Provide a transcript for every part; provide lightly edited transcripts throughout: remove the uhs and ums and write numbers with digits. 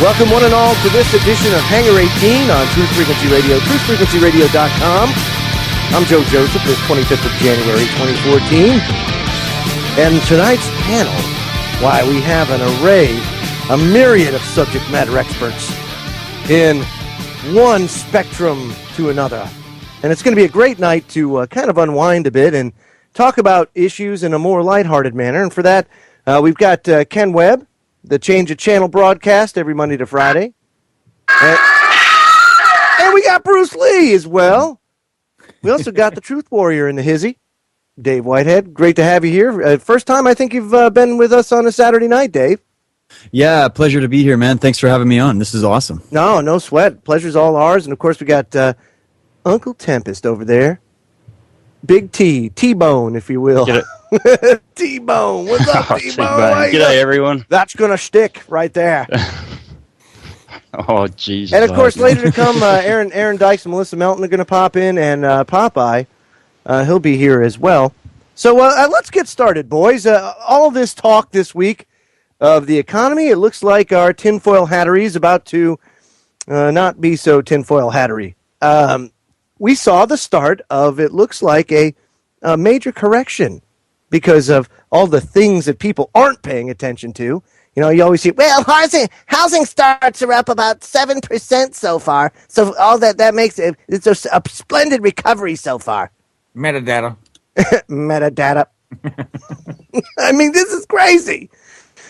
Welcome one and all to this edition of Hangar 18 on Truth Frequency Radio, truthfrequencyradio.com. I'm Joe Joseph, this 25th of January, 2014. And tonight's panel, why, we have an array, a myriad of subject matter experts in one spectrum to another. And it's going to be a great night to kind of unwind a bit and talk about issues in a more lighthearted manner. And for that, we've got Ken Webb, the Change of Channel broadcast every Monday to Friday. And we got Bruce Lee as well. We also got the Truth Warrior in the hizzy, Dave Whitehead. Great to have you here. First time I think you've been with us on a Saturday night, Dave. Yeah, pleasure to be here, man. Thanks for having me on. This is awesome. No sweat. Pleasure's all ours. And, of course, we got Uncle Tempest over there. Big T, T-Bone, if you will. T-Bone. What's up, T-Bone? G'day, everyone. That's going to stick right there. Oh, Jesus. And, of course, later to come, Aaron Dykes and Melissa Melton are going to pop in, and Popeye, he'll be here as well. So let's get started, boys. All of this talk this week of the economy, it looks like our tinfoil hattery is about to not be so tinfoil hattery. We saw the start of, it looks like, a major correction because of all the things that people aren't paying attention to. You know, you always see, well, housing starts are up about 7% so far. So all that makes it's a splendid recovery so far. Metadata. Metadata. I mean, this is crazy.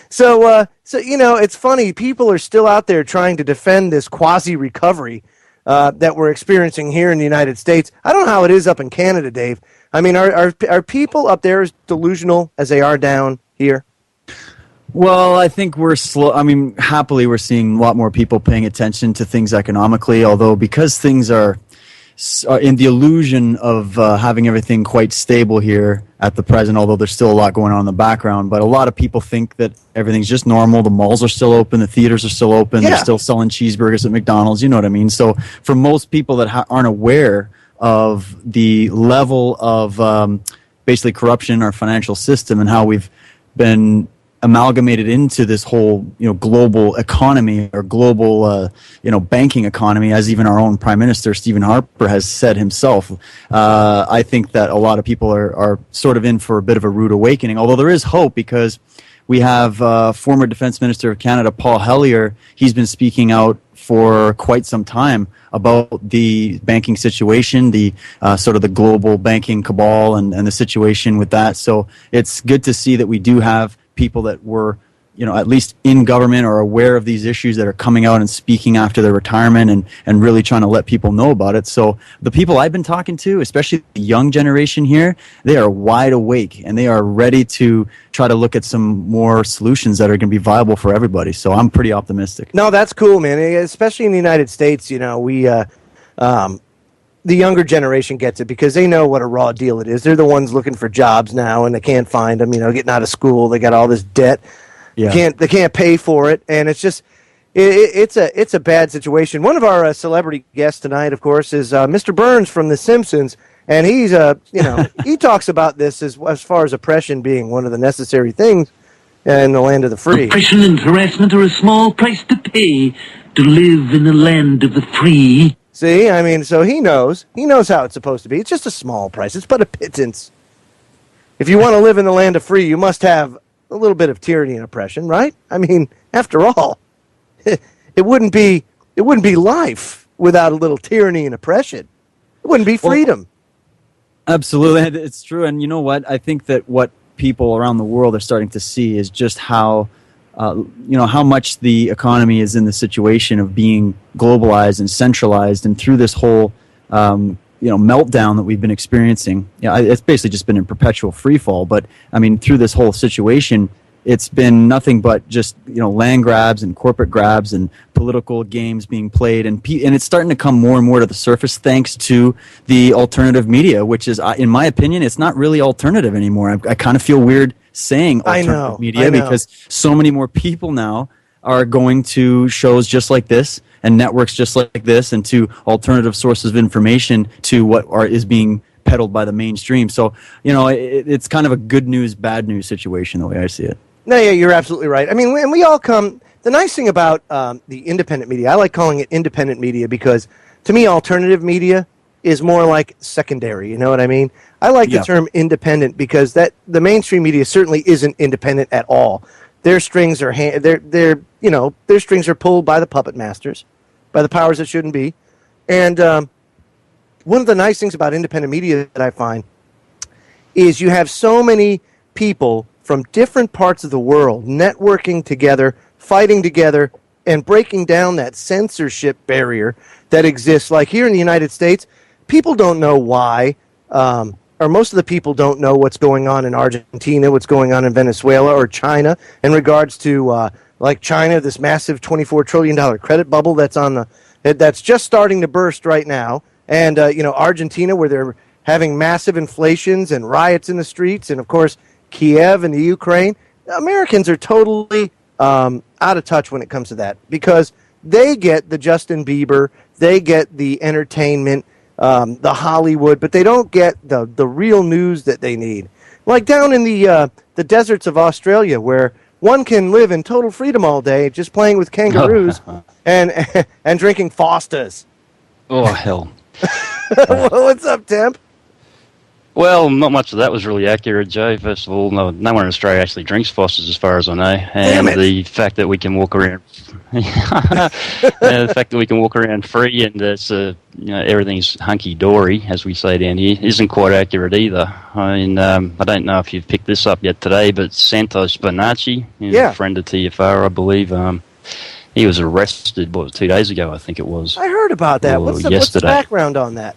So you know, it's funny. People are still out there trying to defend this quasi-recovery that we're experiencing here in the United States. I don't know how it is up in Canada, Dave. I mean, are people up there as delusional as they are down here? Well, I think we're slow. I mean, happily, we're seeing a lot more people paying attention to things economically, although because things are in the illusion of having everything quite stable here at the present, although there's still a lot going on in the background. But a lot of people think that everything's just normal. The malls are still open. The theaters are still open. Yeah. They're still selling cheeseburgers at McDonald's. You know what I mean? So for most people that aren't aware of the level of basically corruption in our financial system and how we've been amalgamated into this whole, you know, global economy or global, banking economy, as even our own Prime Minister, Stephen Harper, has said himself. I think that a lot of people are sort of in for a bit of a rude awakening, although there is hope because we have former Defense Minister of Canada, Paul Hellyer. He's been speaking out for quite some time about the banking situation, the sort of the global banking cabal and the situation with that. So it's good to see that we do have people that were, you know, at least in government or aware of these issues that are coming out and speaking after their retirement and really trying to let people know about it. So the people I've been talking to, especially the young generation here, they are wide awake and they are ready to try to look at some more solutions that are going to be viable for everybody. So I'm pretty optimistic. No, that's cool, man. Especially in the United States, you know, we the younger generation gets it because they know what a raw deal it is. They're the ones looking for jobs now and they can't find them, you know, getting out of school. They got all this debt. Yeah. They can't pay for it, and it's just it's a bad situation. One of our celebrity guests tonight, of course, is Mr. Burns from The Simpsons, and he's he talks about this as far as oppression being one of the necessary things in the land of the free. Oppression and harassment are a small price to pay to live in the land of the free. See, I mean, so he knows how it's supposed to be. It's just a small price. It's but a pittance. If you want to live in the land of free, you must have a little bit of tyranny and oppression, right? I mean, after all, it wouldn't be life without a little tyranny and oppression. It wouldn't be freedom. Well, absolutely, it's true. And you know what? I think that what people around the world are starting to see is just how how much the economy is in the situation of being globalized and centralized, and through this whole meltdown that we've been experiencing. It's basically just been in perpetual free fall. But I mean, through this whole situation, it's been nothing but just land grabs and corporate grabs and political games being played, and it's starting to come more and more to the surface thanks to the alternative media, which is, in my opinion, it's not really alternative anymore. I kind of feel weird saying alternative media because so many more people now are going to shows just like this and networks just like this and to alternative sources of information to what is being peddled by the mainstream. So, it's kind of a good news, bad news situation the way I see it. No, yeah, you're absolutely right. I mean, and we all come the nice thing about the independent media, I like calling it independent media because to me, alternative media is more like secondary. You know what I mean? I like the term independent because the mainstream media certainly isn't independent at all. Their strings are their strings are pulled by the puppet masters, by the powers that shouldn't be. And one of the nice things about independent media that I find is you have so many people from different parts of the world networking together, fighting together, and breaking down that censorship barrier that exists. Like here in the United States, people don't know why, or most of the people don't know what's going on in Argentina, what's going on in Venezuela or China in regards to like China, this massive $24 trillion credit bubble that's just starting to burst right now, and Argentina, where they're having massive inflations and riots in the streets, and of course Kiev and the Ukraine. Americans are totally out of touch when it comes to that because they get the Justin Bieber, they get the entertainment, the Hollywood, but they don't get the real news that they need. Like down in the deserts of Australia, where one can live in total freedom all day, just playing with kangaroos and drinking Fostas. Oh, hell. What's up, Temp? Well, not much of that was really accurate, Joe. First of all, no one in Australia actually drinks Fosters, as far as I know. And the fact that we can walk around, the fact that we can walk around free and it's everything's hunky dory, as we say down here, isn't quite accurate either. I mean, I don't know if you've picked this up yet today, but Santos Bonacci, a friend of TFR, I believe. He was arrested 2 days ago, I think it was. I heard about that. What's the background on that?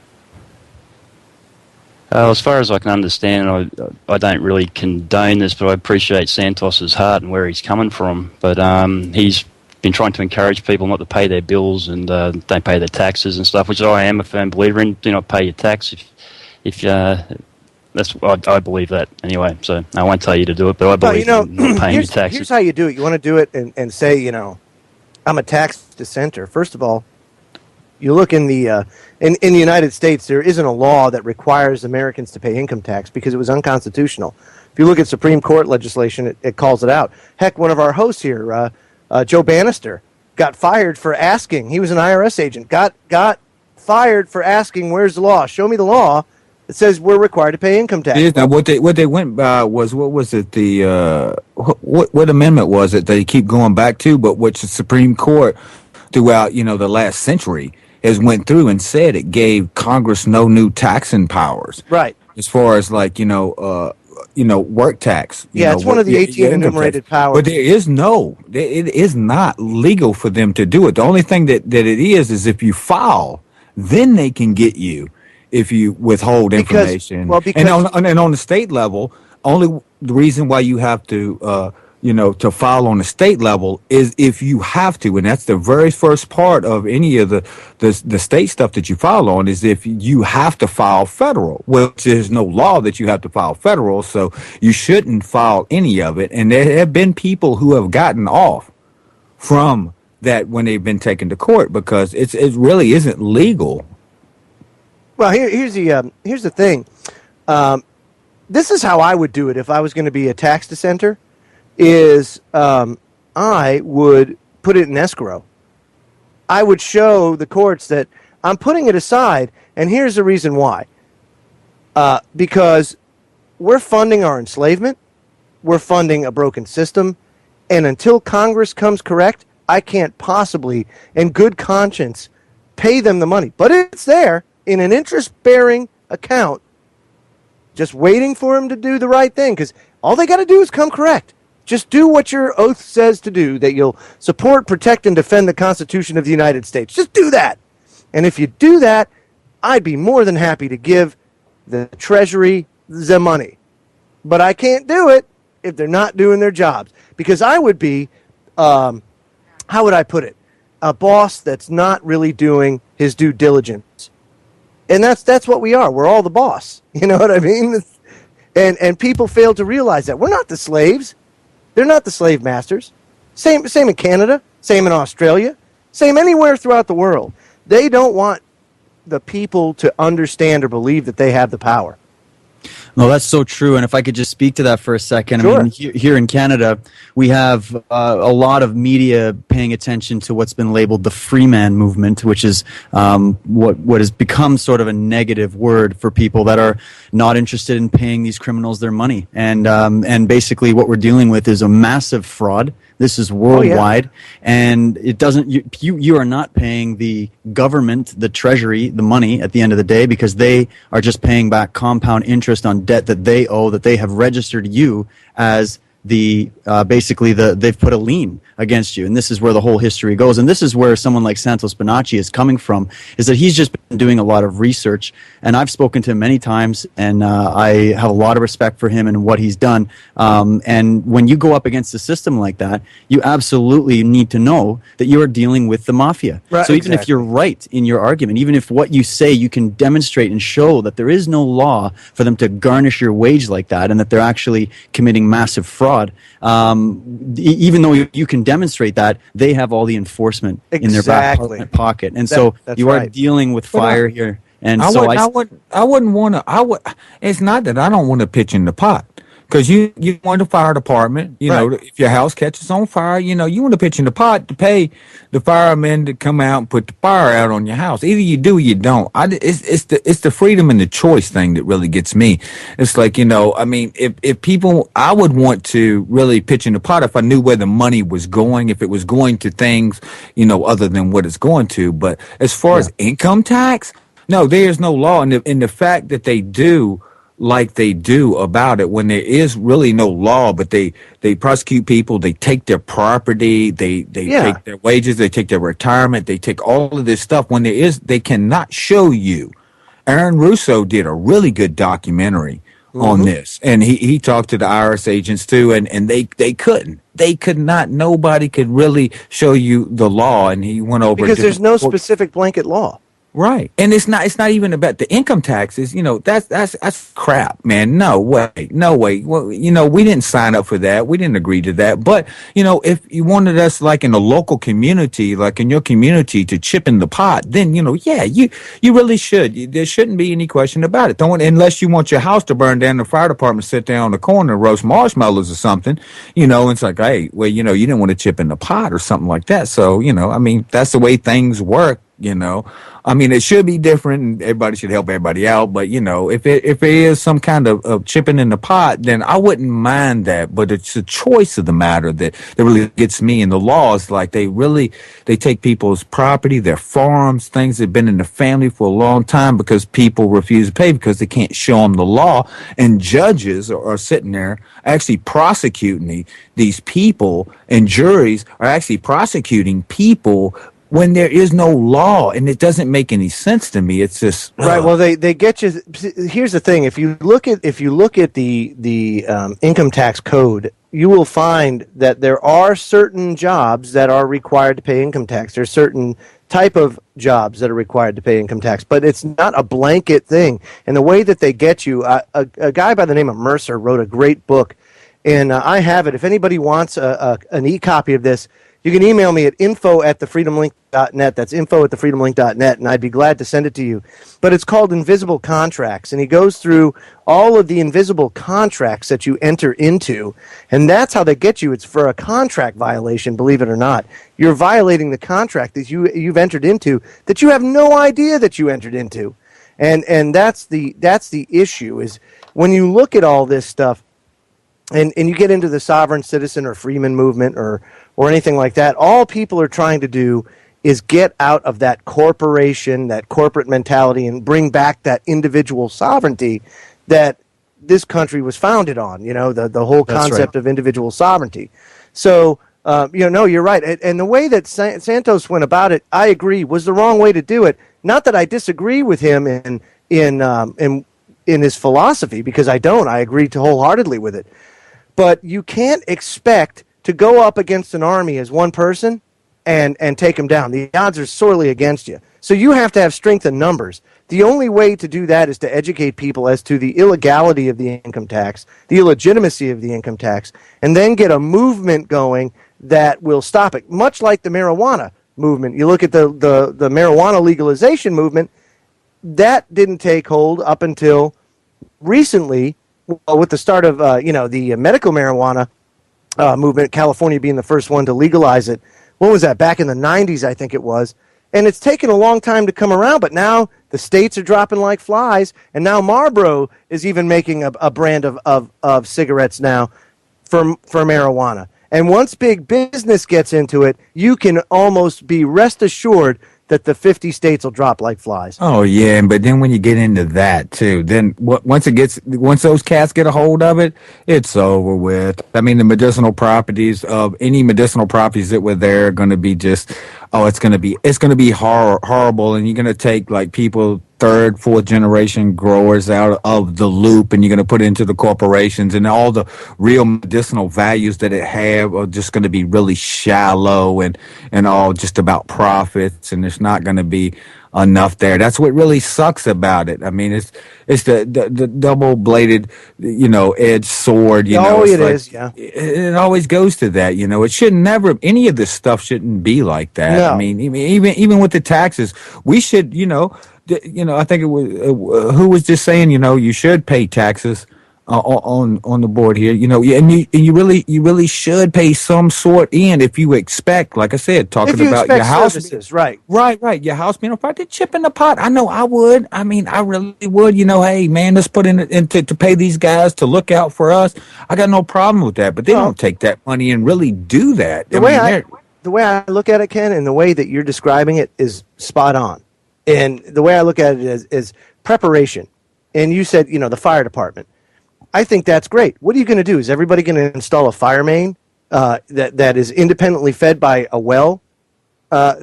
As far as I can understand, I don't really condone this, but I appreciate Santos's heart and where he's coming from. But he's been trying to encourage people not to pay their bills and don't pay their taxes and stuff, which I am a firm believer in. Do not pay your tax if I believe that anyway. So I won't tell you to do it, but I believe in not paying your taxes. Here's how you do it. You want to do it and say, I'm a tax dissenter. First of all, you look in the United States, there isn't a law that requires Americans to pay income tax because it was unconstitutional. If you look at Supreme Court legislation, it calls it out. Heck, one of our hosts here, Joe Bannister, got fired for asking. He was an IRS agent. Got fired for asking, "Where's the law? Show me the law that says we're required to pay income tax." Now, what they went by was, what was it? What amendment was it they keep going back to? But which the Supreme Court throughout the last century has went through and said it gave Congress no new taxing powers. Right. As far as work tax. It's one of the 18 enumerated powers. But it is not legal for them to do it. The only thing that it is if you file, then they can get you if you withhold information. And on the state level, only the reason why you have to to file on the state level is if you have to, and that's the very first part of any of the state stuff that you file on, is if you have to file federal, which there's no law that you have to file federal, so you shouldn't file any of it. And there have been people who have gotten off from that when they've been taken to court because it really isn't legal. Well, here's the thing. This is how I would do it if I was going to be a tax dissenter. Is I would put it in escrow. I would show the courts that I'm putting it aside, and here's the reason why. Because we're funding our enslavement, we're funding a broken system, and until Congress comes correct, I can't possibly, in good conscience, pay them the money. But it's there in an interest-bearing account, just waiting for them to do the right thing, because all they got to do is come correct. Just do what your oath says to do, that you'll support, protect, and defend the Constitution of the United States. Just do that. And if you do that, I'd be more than happy to give the Treasury the money. But I can't do it if they're not doing their jobs. Because I would be, how would I put it, a boss that's not really doing his due diligence. And that's what we are. We're all the boss. You know what I mean? And people fail to realize that. We're not the slaves. They're not the slave masters. Same in Canada, same in Australia, same anywhere throughout the world. They don't want the people to understand or believe that they have the power. No, that's so true. And if I could just speak to that for a second, sure. I mean, here in Canada, we have a lot of media paying attention to what's been labeled the free man movement, which is what has become sort of a negative word for people that are not interested in paying these criminals their money. And basically what we're dealing with is a massive fraud. This is worldwide, and it doesn't. You are not paying the government, the treasury, the money at the end of the day, because they are just paying back compound interest on debt that they owe, that they have registered you as they've put a lien against you. And this is where the whole history goes. And this is where someone like Santos Bonacci is coming from, is that he's just been doing a lot of research. And I've spoken to him many times, and I have a lot of respect for him and what he's done. And when you go up against a system like that, you absolutely need to know that you are dealing with the mafia. Right, so even if you're right in your argument, even if what you say you can demonstrate and show that there is no law for them to garnish your wage like that, and that they're actually committing massive fraud, even though you can demonstrate that, they have all the enforcement in their back pocket, and so you are dealing with fire here. And I wouldn't want to. It's not that I don't want to pitch in the pot, because you want the fire department. You know, if your house catches on fire, you want to pitch in the pot to pay the firemen to come out and put the fire out on your house. Either you do or you don't. It's the freedom and the choice thing that really gets me. It's like, I mean, if people, I would want to really pitch in the pot if I knew where the money was going, if it was going to things, other than what it's going to. But as far as income tax, no, there is no law. And the fact that they do like they do about it, when there is really no law, but they prosecute people, they take their property, they take their wages, they take their retirement, they take all of this stuff. When they cannot show you. Aaron Russo did a really good documentary on this, and he talked to the IRS agents too, and they couldn't. They could not. Nobody could really show you the law, and he went over because there's no specific blanket law. Right. And it's not even about the income taxes. That's crap, man. No way. Well, we didn't sign up for that. We didn't agree to that. But, if you wanted us, like in a local community, like in your community, to chip in the pot, then, you really should. There shouldn't be any question about it. Unless you want your house to burn down, the fire department sit down on the corner and roast marshmallows or something, and it's like, hey, well, you didn't want to chip in the pot or something like that. So, I mean, that's the way things work. I mean, it should be different, and everybody should help everybody out. But if it is some kind of chipping in the pot, then I wouldn't mind that. But it's the choice of the matter that really gets me. And the laws, like they take people's property, their farms, things that have been in the family for a long time, because people refuse to pay because they can't show them the law. And judges are sitting there actually prosecuting these people, and juries are actually prosecuting people when there is no law, and it doesn't make any sense to me. It's just right. Well, they get you. Here's the thing: if you look at the income tax code, you will find that there are certain jobs that are required to pay income tax. There's certain type of jobs that are required to pay income tax, but it's not a blanket thing. And the way that they get you, a guy by the name of Mercer wrote a great book, and I have it. If anybody wants an e-copy of this, you can email me at info@thefreedomlink.net. That's info@thefreedomlink.net, and I'd be glad to send it to you. But it's called Invisible Contracts, and he goes through all of the invisible contracts that you enter into, and that's how they get you. It's for a contract violation, believe it or not. You're violating the contract that you've entered into that you have no idea that you entered into, and that's the issue. Is when you look at all this stuff, and you get into the sovereign citizen or freeman movement or anything like that, all people are trying to do is get out of that corporation, that corporate mentality, and bring back that individual sovereignty that this country was founded on, the whole concept of individual sovereignty. So, no, you're right. And the way that Santos went about it, I agree, was the wrong way to do it. Not that I disagree with him in his philosophy, because I don't. I agree wholeheartedly with it. But you can't expect to go up against an army as one person and take them down. The odds are sorely against you. So you have to have strength in numbers. The only way to do that is to educate people as to the illegality of the income tax, the illegitimacy of the income tax, and then get a movement going that will stop it. Much like the marijuana movement. You look at the marijuana legalization movement, that didn't take hold up until recently, with the start of the medical marijuana movement, California being the first one to legalize it. What was that? Back in the 90s, I think it was. And it's taken a long time to come around, but now the states are dropping like flies, and now Marlboro is even making a brand of cigarettes now for marijuana. And once big business gets into it, you can almost be rest assured that the 50 states will drop like flies. Oh yeah, but then when you get into that too, then once those cats get a hold of it, it's over with. I mean, the medicinal properties of any medicinal properties that were there are going to be just, it's going to be horrible, and you're going to take like people, third, fourth generation growers out of the loop, and you're going to put it into the corporations, and all the real medicinal values that it have are just going to be really shallow and all just about profits, and there's not going to be enough there. That's what really sucks about it. I mean, it's the double-bladed, edged sword. It always goes to that. It should never. Any of this stuff shouldn't be like that. No. I mean, even with the taxes, we should. I think it was who was just saying. You should pay taxes on the board here. And you really should pay some sort in if you expect, like I said, talking about your house services, right, your house being a part. They chip in the pot. I know I would. I mean, I really would. Hey, man, let's put in to pay these guys to look out for us. I got no problem with that. But they don't take that money and really do that. The way I look at it, Ken, and the way that you're describing it is spot on. And the way I look at it is preparation. And you said, the fire department. I think that's great. What are you going to do? Is everybody going to install a fire main that is independently fed by a well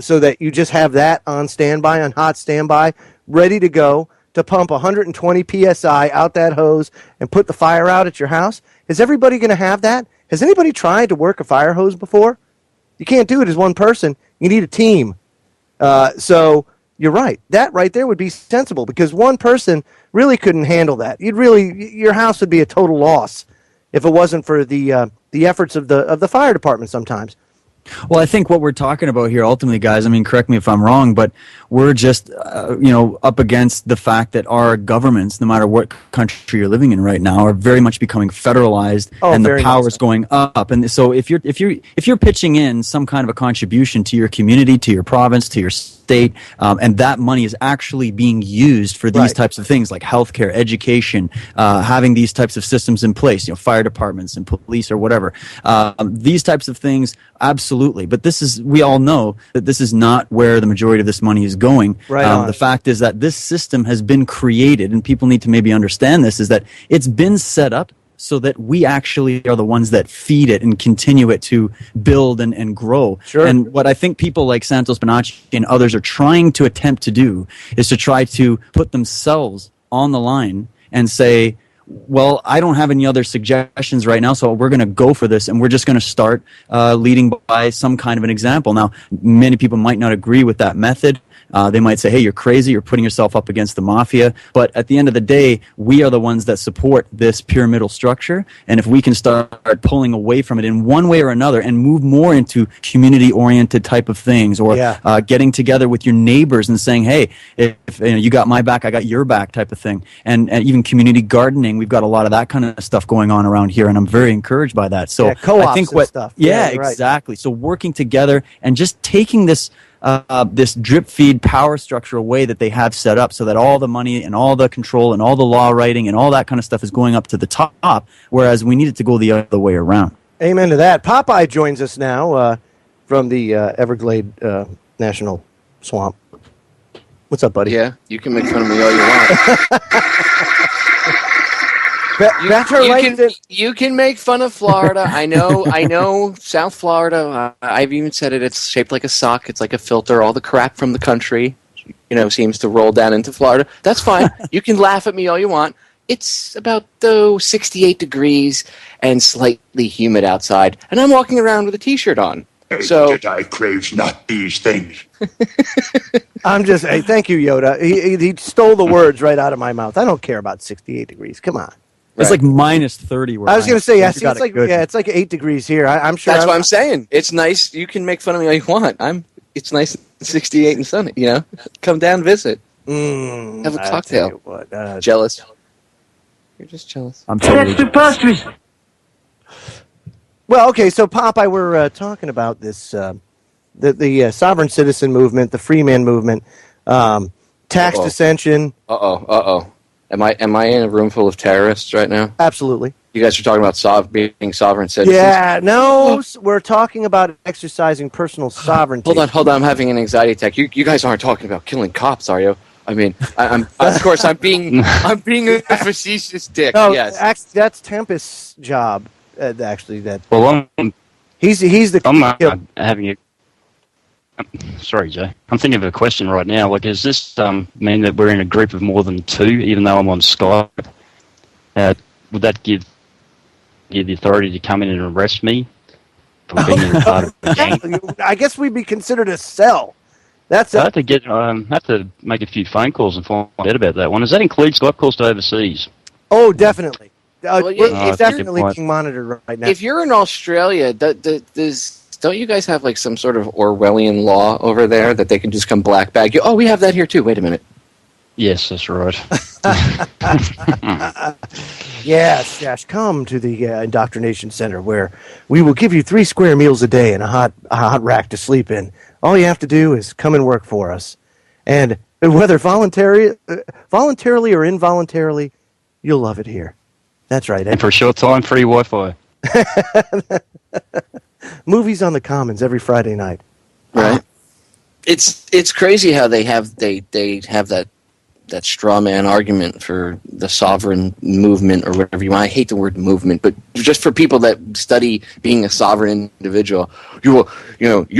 so that you just have that on standby, on hot standby, ready to go to pump 120 PSI out that hose and put the fire out at your house? Is everybody going to have that? Has anybody tried to work a fire hose before? You can't do it as one person. You need a team. So you're right. That right there would be sensible because one person really couldn't handle that. Your house would be a total loss if it wasn't for the efforts of the fire department sometimes. Well, I think what we're talking about here ultimately, guys, I mean, correct me if I'm wrong, but we're just, up against the fact that our governments, no matter what country you're living in right now, are very much becoming federalized and the power is going up. And so if you're pitching in some kind of a contribution to your community, to your province, to your state, and that money is actually being used for these types of things like healthcare, education, having these types of systems in place, fire departments and police or whatever, these types of things, absolutely. But we all know that this is not where the majority of this money is going. The fact is that this system has been created, and people need to maybe understand this, is that it's been set up so that we actually are the ones that feed it and continue it to build and grow. Sure. And what I think people like Santos Bonacci and others are trying to attempt to do is to try to put themselves on the line and say, well, I don't have any other suggestions right now, so we're going to go for this, and we're just going to start leading by some kind of an example. Now, many people might not agree with that method. They might say, hey, you're crazy, you're putting yourself up against the mafia. But at the end of the day, we are the ones that support this pyramidal structure. And if we can start pulling away from it in one way or another and move more into community-oriented type of things, or getting together with your neighbors and saying, hey, if you got my back, I got your back type of thing. And even community gardening, we've got a lot of that kind of stuff going on around here, and I'm very encouraged by that. So co-ops I think and stuff. Yeah, exactly. So working together and just taking this drip feed power structure away that they have set up, so that all the money and all the control and all the law writing and all that kind of stuff is going up to the top, whereas we need it to go the other way around. Amen to that. Popeye joins us now from the Everglade National Swamp. What's up, buddy? Yeah, you can make fun of me all you want. You can make fun of Florida. I know South Florida. I've even said it. It's shaped like a sock. It's like a filter. All the crap from the country, seems to roll down into Florida. That's fine. You can laugh at me all you want. It's about 68 degrees and slightly humid outside, and I'm walking around with a T-shirt on. So Jedi craves not these things. Hey, thank you, Yoda. He stole the words right out of my mouth. I don't care about 68 degrees. Come on. It's like minus 30. I was going to say, it's like 8 degrees here. I'm sure. That's what I'm saying. It's nice. You can make fun of me all you want. It's nice, 68 and sunny. Come down, visit. Have a cocktail. Jealous. You're just jealous. I'm totally That's preposterous. Well, okay, so Popeye, we're talking about this the sovereign citizen movement, the free man movement, tax dissension. Uh-oh. Am I in a room full of terrorists right now? Absolutely. You guys are talking about being sovereign citizens? Yeah, no, we're talking about exercising personal sovereignty. Hold on, I'm having an anxiety attack. You guys aren't talking about killing cops, are you? I mean, I'm of course I'm being a facetious dick. No, Yes. that's Tempest's job. Actually, that. Well, he's the. I'm having a. Sorry, Jay. I'm thinking of a question right now. Like, does this mean that we're in a group of more than two, even though I'm on Skype? Would that give you the authority to come in and arrest me for being a part of the gang? I guess we'd be considered a cell. That's I have to make a few phone calls and find out about that one. Does that include Skype calls to overseas? Oh, definitely. It's I definitely think being monitored right now. If you're in Australia, don't you guys have like some sort of Orwellian law over there that they can just come black bag you? Oh, we have that here too. Wait a minute. Yes, that's right. Yes, come to the indoctrination center where we will give you 3 square meals a day and a hot rack to sleep in. All you have to do is come and work for us, and whether voluntarily or involuntarily, you'll love it here. That's right. And for a short time, free Wi-Fi. Movies on the Commons every Friday night. Right. It's crazy how they have that straw man argument for the sovereign movement or whatever you want. I hate the word movement, but just for people that study being a sovereign individual, you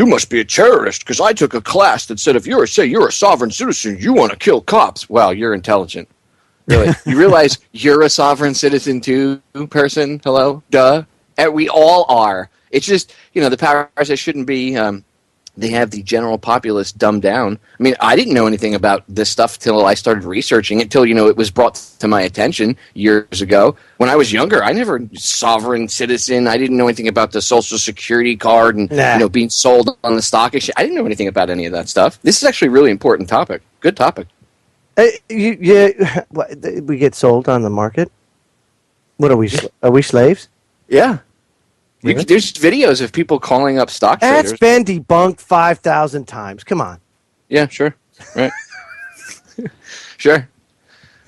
must be a terrorist because I took a class that said if you're a sovereign citizen, you want to kill cops. Wow, you're intelligent. Really, you realize you're a sovereign citizen too, person? Hello, duh. And we all are. It's just the powers that shouldn't be. They have the general populace dumbed down. I mean, I didn't know anything about this stuff till I started researching it, till, it was brought to my attention years ago. When I was younger, I never sovereign citizen. I didn't know anything about the Social Security card and, being sold on the stock exchange. I didn't know anything about any of that stuff. This is actually a really important topic. Good topic. We get sold on the market? What are we? Are we slaves? Yeah. Really? There's videos of people calling up stock traders. That's been debunked 5,000 times. Come on. Yeah, sure. Right. Sure.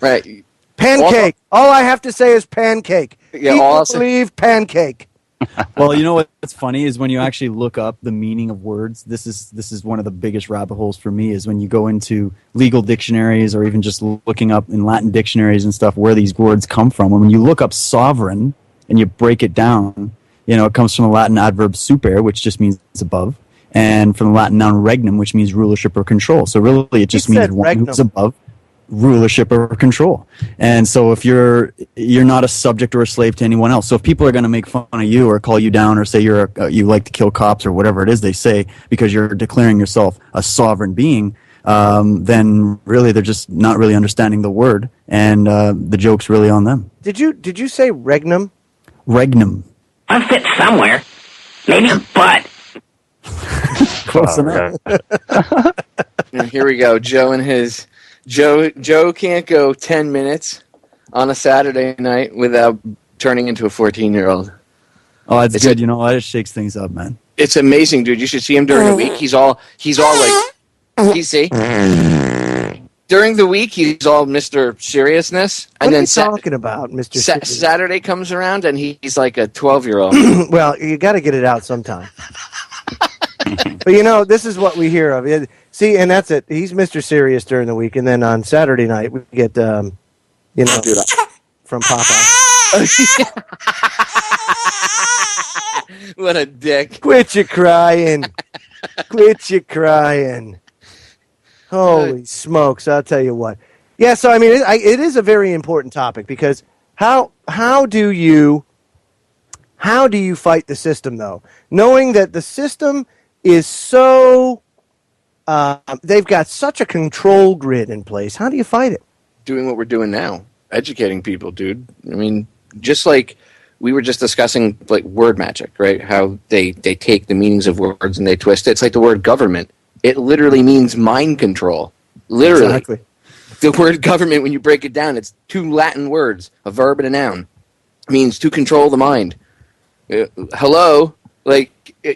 Right. Pancake. All I have to say is pancake. Yeah, People believe pancake. Well, you know what's funny is when you actually look up the meaning of words. This is one of the biggest rabbit holes for me, is when you go into legal dictionaries or even just looking up in Latin dictionaries and stuff where these words come from. And when you look up sovereign and you break it down, it comes from the Latin adverb super, which just means above, and from the Latin noun regnum, which means rulership or control. So really, it just means one who's above rulership or control. And so if you're not a subject or a slave to anyone else. So if people are going to make fun of you or call you down or say you like to kill cops or whatever it is they say because you're declaring yourself a sovereign being, then really they're just not really understanding the word, and the joke's really on them. Did you say regnum? Regnum. I fit somewhere. Maybe butt. Close enough. Here we go. Joe can't go 10 minutes on a Saturday night without turning into a 14-year-old. Oh, it's good. It shakes things up, man. It's amazing, dude. You should see him during the week. He's all like, you see? During the week, he's all Mr. Seriousness. What are you talking about, Mr. Saturday comes around, and he's like a 12-year-old. Well, you got to get it out sometime. But, this is what we hear of. See, and that's it. He's Mr. Serious during the week, and then on Saturday night, we get, from Popeye. What a dick. Quit your crying. Holy smokes, I'll tell you what. Yeah, so I mean, it is a very important topic because how do you fight the system, though? Knowing that the system is so, they've got such a control grid in place. How do you fight it? Doing what we're doing now. Educating people, dude. I mean, just like we were just discussing, like, word magic, right? How they take the meanings of words and they twist it. It's like the word government. It literally means mind control. Literally. Exactly. The word government, when you break it down, it's 2 Latin words, a verb and a noun. It means to control the mind. Hello? Like,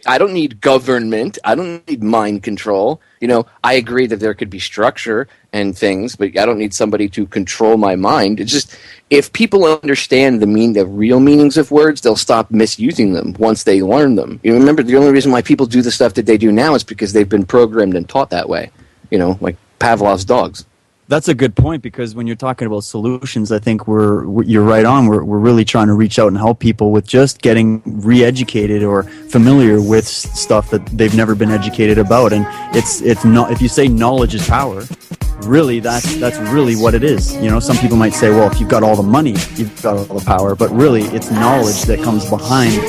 I don't need government. I don't need mind control. I agree that there could be structure and things, but I don't need somebody to control my mind. It's just, if people understand the real meanings of words, they'll stop misusing them once they learn them. Remember, the only reason why people do the stuff that they do now is because they've been programmed and taught that way. Like Pavlov's dogs. That's a good point, because when you're talking about solutions, I think you're right on. We're really trying to reach out and help people with just getting re-educated or familiar with stuff that they've never been educated about. And it's not, if you say knowledge is power, really that's really what it is. Some people might say, well, if you've got all the money, you've got all the power, but really it's knowledge that comes behind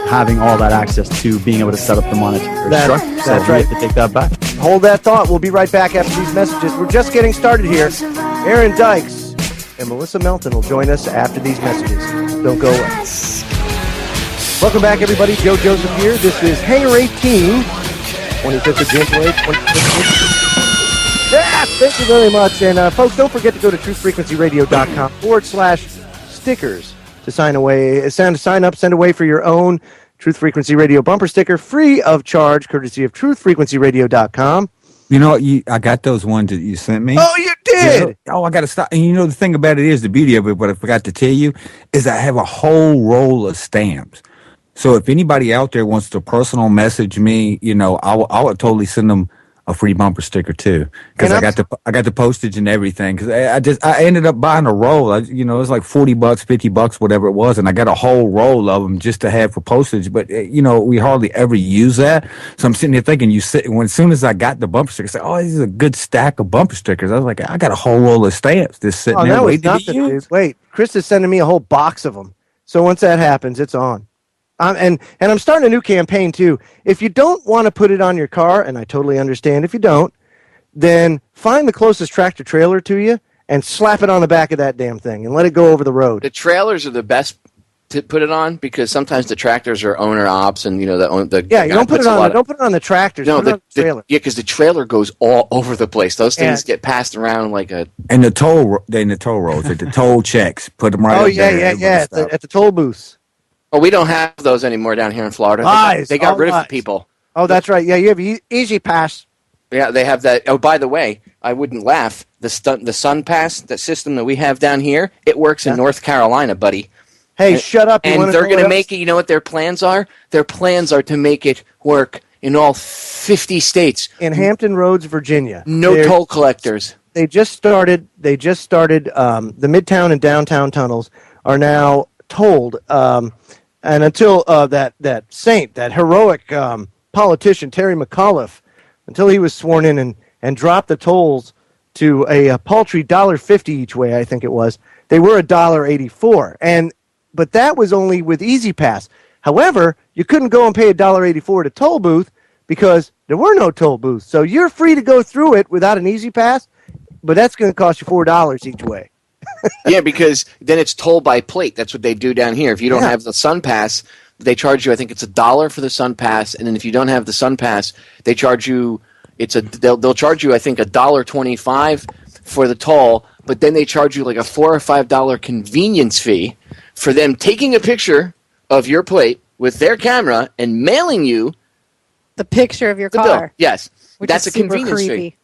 having all that access to being able to set up the monetary structure. That's right. We have to take that back. Hold that thought. We'll be right back after these messages. We're just getting started here. Aaron Dykes and Melissa Melton will join us after these messages. Don't go away. Welcome back, everybody. Joe Joseph here. This is Hangar 18, 25th of January, 2015. Yeah, thank you very much. And folks, don't forget to go to truthfrequencyradio.com/stickers to sign up, send away for your own Truth Frequency Radio bumper sticker, free of charge, courtesy of truthfrequencyradio.com. I got those ones that you sent me. Oh, you did? I got to stop. And the thing about it is, the beauty of it, what I forgot to tell you, is I have a whole roll of stamps. So if anybody out there wants to personal message me, I would totally send them a free bumper sticker too, because I got the postage and everything. Because I ended up buying a roll. It was like $40, $50, whatever it was, and I got a whole roll of them just to have for postage. But we hardly ever use that. So I'm sitting here thinking, as soon as I got the bumper sticker, I said, "Oh, this is a good stack of bumper stickers." I was like, I got a whole roll of stamps just sitting there waiting to be used. Wait, Chris is sending me a whole box of them. So once that happens, it's on. And I'm starting a new campaign, too. If you don't want to put it on your car, and I totally understand if you don't, then find the closest tractor trailer to you and slap it on the back of that damn thing and let it go over the road. The trailers are the best to put it on, because sometimes the tractors are owner ops, and you don't put it on. Don't put it on the tractors. No, put it on the trailer. Because the trailer goes all over the place. Those things get passed around like a. And the toll roads, the toll checks, put them right. Oh up there. yeah. At the toll booths. Oh, we don't have those anymore down here in Florida. They got rid of the people. Oh, that's right. Yeah, you have Easy Pass. Yeah, they have that. Oh, by the way, I wouldn't laugh. The Sun Pass, that system that we have down here, it works in North Carolina, buddy. Hey, shut up. And they're going to make it, you know what their plans are? Their plans are to make it work in all 50 states. In Hampton Roads, Virginia. No toll collectors. They just started, the Midtown and downtown tunnels are now tolled. And until that heroic politician, Terry McAuliffe, until he was sworn in and dropped the tolls to a paltry $1.50 each way, I think it was, they were $1.84. But that was only with Easy Pass. However, you couldn't go and pay $1.84 at a toll booth because there were no toll booths. So you're free to go through it without an Easy Pass, but that's going to cost you $4 each way. Yeah, because then it's toll by plate. That's what they do down here. If you don't have the Sun Pass, they charge you, I think it's $1 for the Sun Pass, and then if you don't have the Sun Pass, they charge you they'll charge you, I think, $1.25 for the toll, but then they charge you like a $4 or $5 convenience fee for them taking a picture of your plate with their camera and mailing you the picture of your the car. bill. Yes, that's a convenience creepy. fee.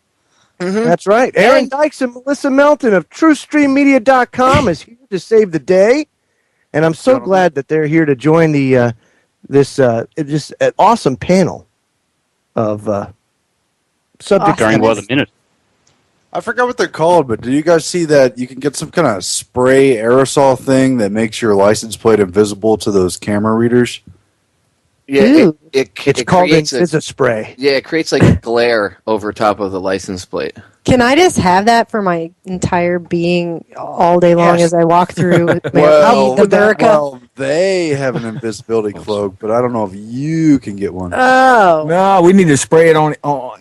Mm-hmm. That's right. Aaron Dykes and Melissa Melton of TruthStreamMedia.com is here to save the day, and I'm so glad that they're here to join this awesome panel of subject. Going by the minute. I forgot what they're called, but do you guys see that you can get some kind of spray aerosol thing that makes your license plate invisible to those camera readers? Yeah, it's called a spray. Yeah, it creates like a glare over top of the license plate. Can I just have that for my entire being all day long as I walk through the burqa? Well, they have an invisibility cloak, but I don't know if you can get one. Oh. No, we need to spray it on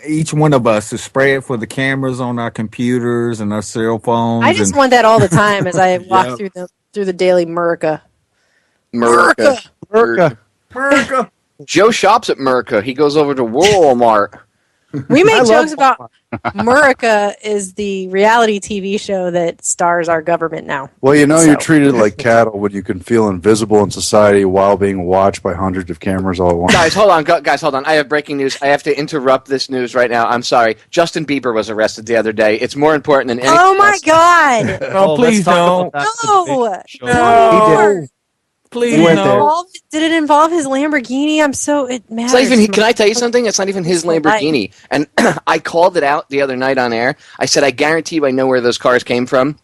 each one of us, to spray it for the cameras on our computers and our cell phones. I just want that all the time as I walk through the daily Merca. Joe shops at Merca. He goes over to Walmart. We make jokes about Murica is the reality TV show that stars our government now. Well, you're treated like cattle when you can feel invisible in society while being watched by hundreds of cameras all at once. Guys, hold on. I have breaking news. I have to interrupt this news right now. I'm sorry. Justin Bieber was arrested the other day. It's more important than anything. Oh, my God. No, please don't. No. No. Please, did it involve his Lamborghini? It matters. Can I tell you something? It's not even his Lamborghini. And I called it out the other night on air. I said, I guarantee you I know where those cars came from.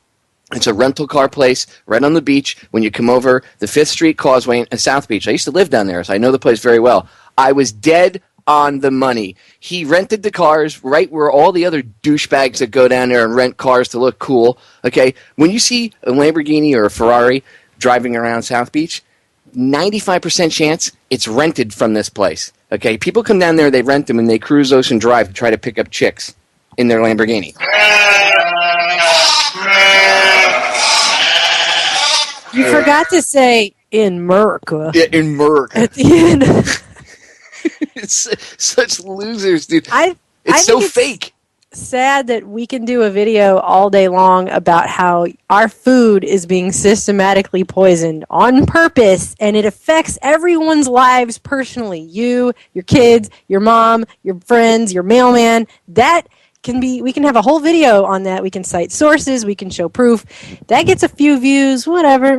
It's a rental car place right on the beach when you come over the 5th Street Causeway in South Beach. I used to live down there, so I know the place very well. I was dead on the money. He rented the cars right where all the other douchebags that go down there and rent cars to look cool. Okay, when you see a Lamborghini or a Ferrari driving around South Beach, 95% chance it's rented from this place. Okay, people come down there, they rent them, and they cruise Ocean Drive to try to pick up chicks in their Lamborghini. You forgot to say in Merca. Yeah, in Merca. At the end. It's such losers, dude. It's so fake. Sad that we can do a video all day long about how our food is being systematically poisoned on purpose, and it affects everyone's lives personally. You, your kids, your mom, your friends, your mailman. We can have a whole video on that. We can cite sources. We can show proof. That gets a few views, whatever.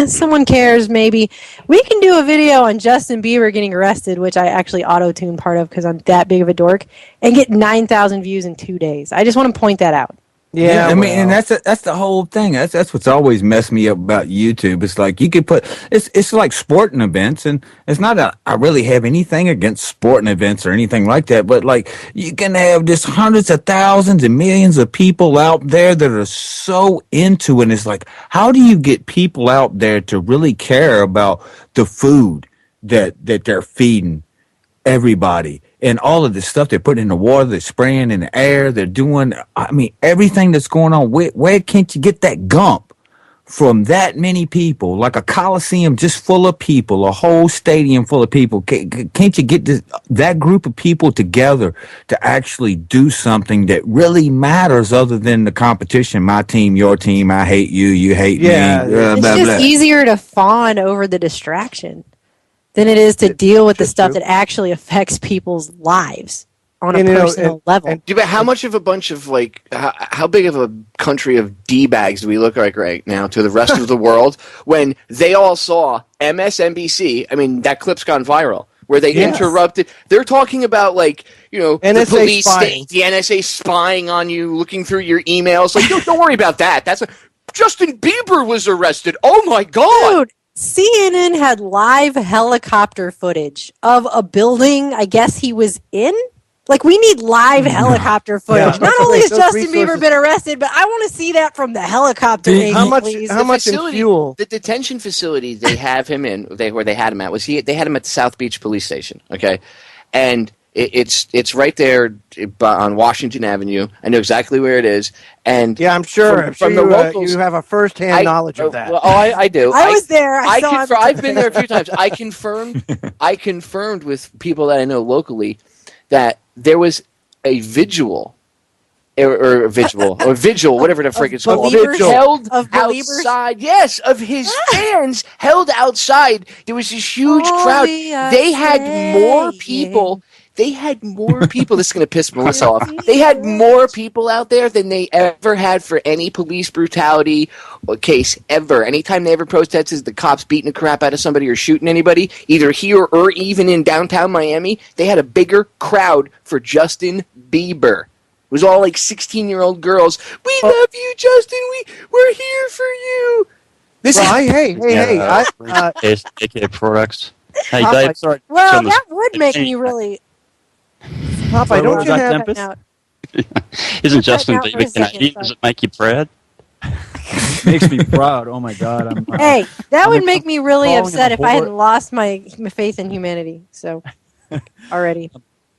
Someone cares, maybe. We can do a video on Justin Bieber getting arrested, which I actually auto-tune part of because I'm that big of a dork, and get 9,000 views in 2 days. I just want to point that out. Yeah, I mean, and that's the whole thing. That's what's always messed me up about YouTube. It's like you could put it's like sporting events, and it's not that I really have anything against sporting events or anything like that, but like you can have just hundreds of thousands and millions of people out there that are so into it. And it's like, how do you get people out there to really care about the food that they're feeding everybody? And all of this stuff they're putting in the water, they're spraying in the air, they're doing, I mean, everything that's going on. Where can't you get that gump from that many people? Like a coliseum just full of people, a whole stadium full of people. Can't you get that group of people together to actually do something that really matters other than the competition? My team, your team, I hate you, you hate me. It's just easier to fawn over the distraction than it is to deal with the stuff that actually affects people's lives on a personal level. But how much of a bunch of, how big of a country of D-bags do we look like right now to the rest of the world when they all saw MSNBC? I mean, that clip's gone viral, where they interrupted. They're talking about, the police, the NSA spying on you, looking through your emails. Like, don't worry about that. Justin Bieber was arrested. Oh, my God. Dude. CNN had live helicopter footage of a building I guess he was in. We need live helicopter footage. Yeah, not only has Justin Bieber been arrested, but I want to see that from the helicopter. How much in fuel? The detention facility they have him in, where they had him at, they had him at the South Beach police station, okay? And it's right there on Washington Avenue. I know exactly where it is. And I'm sure from the locals, you have a first-hand knowledge of that. Well, I do. I was there. I've been there a few times. I confirmed with people that I know locally that there was a vigil. Or vigil, whatever the frick it's called. Held outside, yes, of his fans held outside. There was this huge crowd. They had more people. They had more people. This is going to piss Melissa off. They had more people out there than they ever had for any police brutality case ever. Anytime they ever protested the cops beating the crap out of somebody or shooting anybody, either here or even in downtown Miami, they had a bigger crowd for Justin Bieber. It was all 16-year-old girls. We love you, Justin. We're here for you. Hey. AK products. Hey, Popeye, Dave. Sorry. Well, that would make me really. Popeye, don't you have Tempest? Isn't Justin Bieber Canadian? Does it make you proud? Makes me proud. Oh my God! Hey, that would make me really upset if I hadn't lost my faith in humanity. So, already.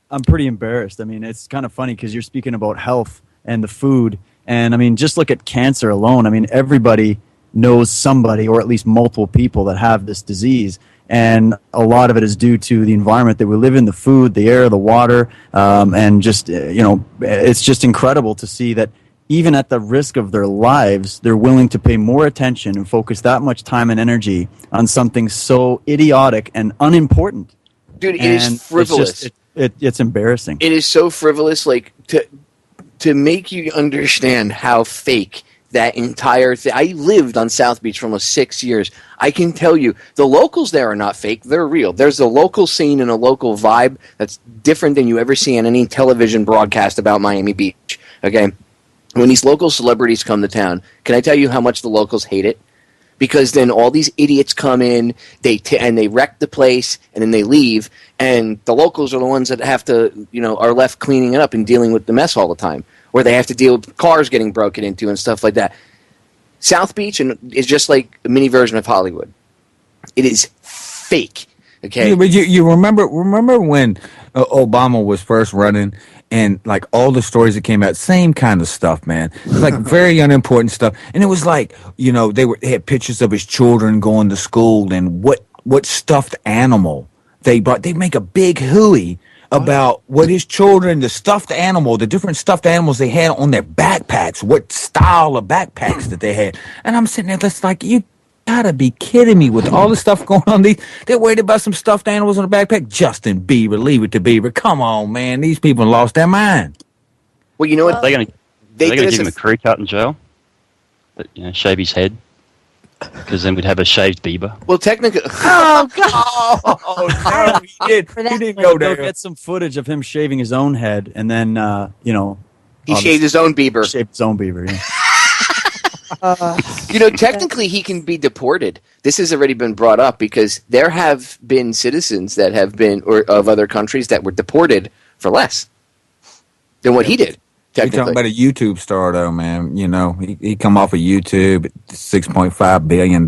I'm pretty embarrassed. I mean, it's kind of funny because you're speaking about health and the food. And I mean, just look at cancer alone. I mean, everybody knows somebody or at least multiple people that have this disease. and a lot of it is due to the environment that we live in, the food, the air, the water, and just, it's just incredible to see that even at the risk of their lives, they're willing to pay more attention and focus that much time and energy on something so idiotic and unimportant. Dude, it is frivolous. It's embarrassing. It is so frivolous, like, to make you understand how fake that entire thing. I lived on South Beach for almost 6 years. I can tell you, the locals there are not fake. They're real. There's a local scene and a local vibe that's different than you ever see on any television broadcast about Miami Beach. Okay? When these local celebrities come to town, can I tell you how much the locals hate it? Because then all these idiots come in, and they wreck the place, and then they leave, and the locals are the ones that have to, are left cleaning it up and dealing with the mess all the time, or they have to deal with cars getting broken into and stuff like that. South Beach is just like a mini version of Hollywood. It is fake. Okay, yeah, but you remember when Obama was first running, and like all the stories that came out, same kind of stuff, man. Like very unimportant stuff, and it was like they had pictures of his children going to school and what stuffed animal they brought. They make a big hooey about what his children, the stuffed animal, the different stuffed animals they had on their backpacks, what style of backpacks that they had, and I'm sitting there just like you. Gotta be kidding me with all the stuff going on. They're worried about some stuffed animals on the backpack. Justin Bieber, leave it to Bieber. Come on, man. These people lost their mind. Well, you know what? They're going to give him a crew cut in jail? But, shave his head? Because then we'd have a shaved Bieber. Well, technically... Oh, God. Oh, he didn't go there. They'll get some footage of him shaving his own head, and then, he shaved his own Bieber. Shaved his own Bieber, yeah. Technically he can be deported. This has already been brought up because there have been citizens that have been, or of other countries that were deported for less than what he did. You're talking about a YouTube star, though, man. He come off of YouTube at $6.5 billion.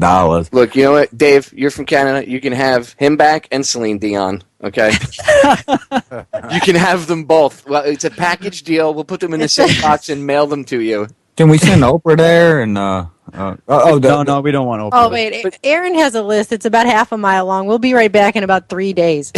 Look, you know what, Dave? You're from Canada. You can have him back and Celine Dion. Okay, you can have them both. Well, it's a package deal. We'll put them in the same box and mail them to you. Can we send Oprah there? And no, we don't want Oprah. Oh wait, Aaron has a list. It's about half a mile long. We'll be right back in about 3 days.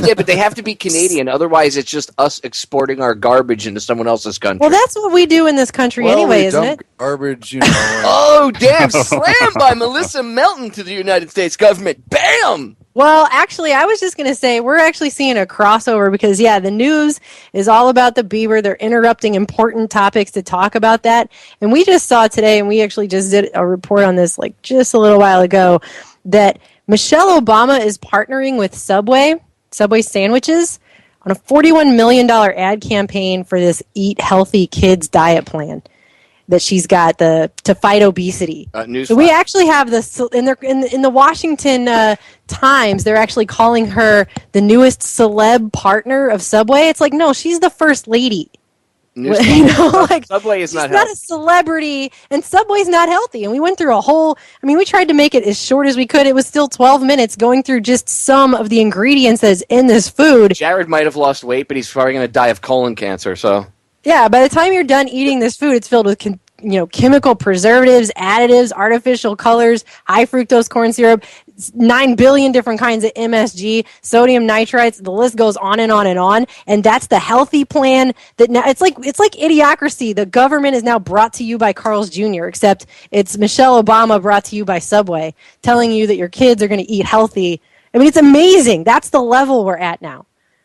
Yeah, but they have to be Canadian. Otherwise, it's just us exporting our garbage into someone else's country. Well, that's what we do in this country anyway, isn't it? Garbage, Oh, damn! Slam by Melissa Melton to the United States government. Bam! Well, actually, I was just going to say we're actually seeing a crossover because, the news is all about the Bieber. They're interrupting important topics to talk about that. And we just saw today, and we actually just did a report on this like just a little while ago, that Michelle Obama is partnering with Subway sandwiches, on a $41 million ad campaign for this Eat Healthy Kids diet plan that she's got to fight obesity. So we actually have this in the Washington Times. They're actually calling her the newest celeb partner of Subway. It's like, no, she's the first lady. Subway is not healthy. Not a celebrity, and Subway's not healthy. And we went through we tried to make it as short as we could. It was still 12 minutes going through just some of the ingredients that's in this food. Jared might have lost weight, but he's probably going to die of colon cancer, so... Yeah, by the time you're done eating this food, it's filled with chemical preservatives, additives, artificial colors, high fructose corn syrup, 9 billion different kinds of MSG, sodium nitrites. The list goes on and on and on. And that's the healthy plan. That now it's like Idiocracy. The government is now brought to you by Carl's Jr., except it's Michelle Obama brought to you by Subway, telling you that your kids are going to eat healthy. I mean, it's amazing. That's the level we're at now.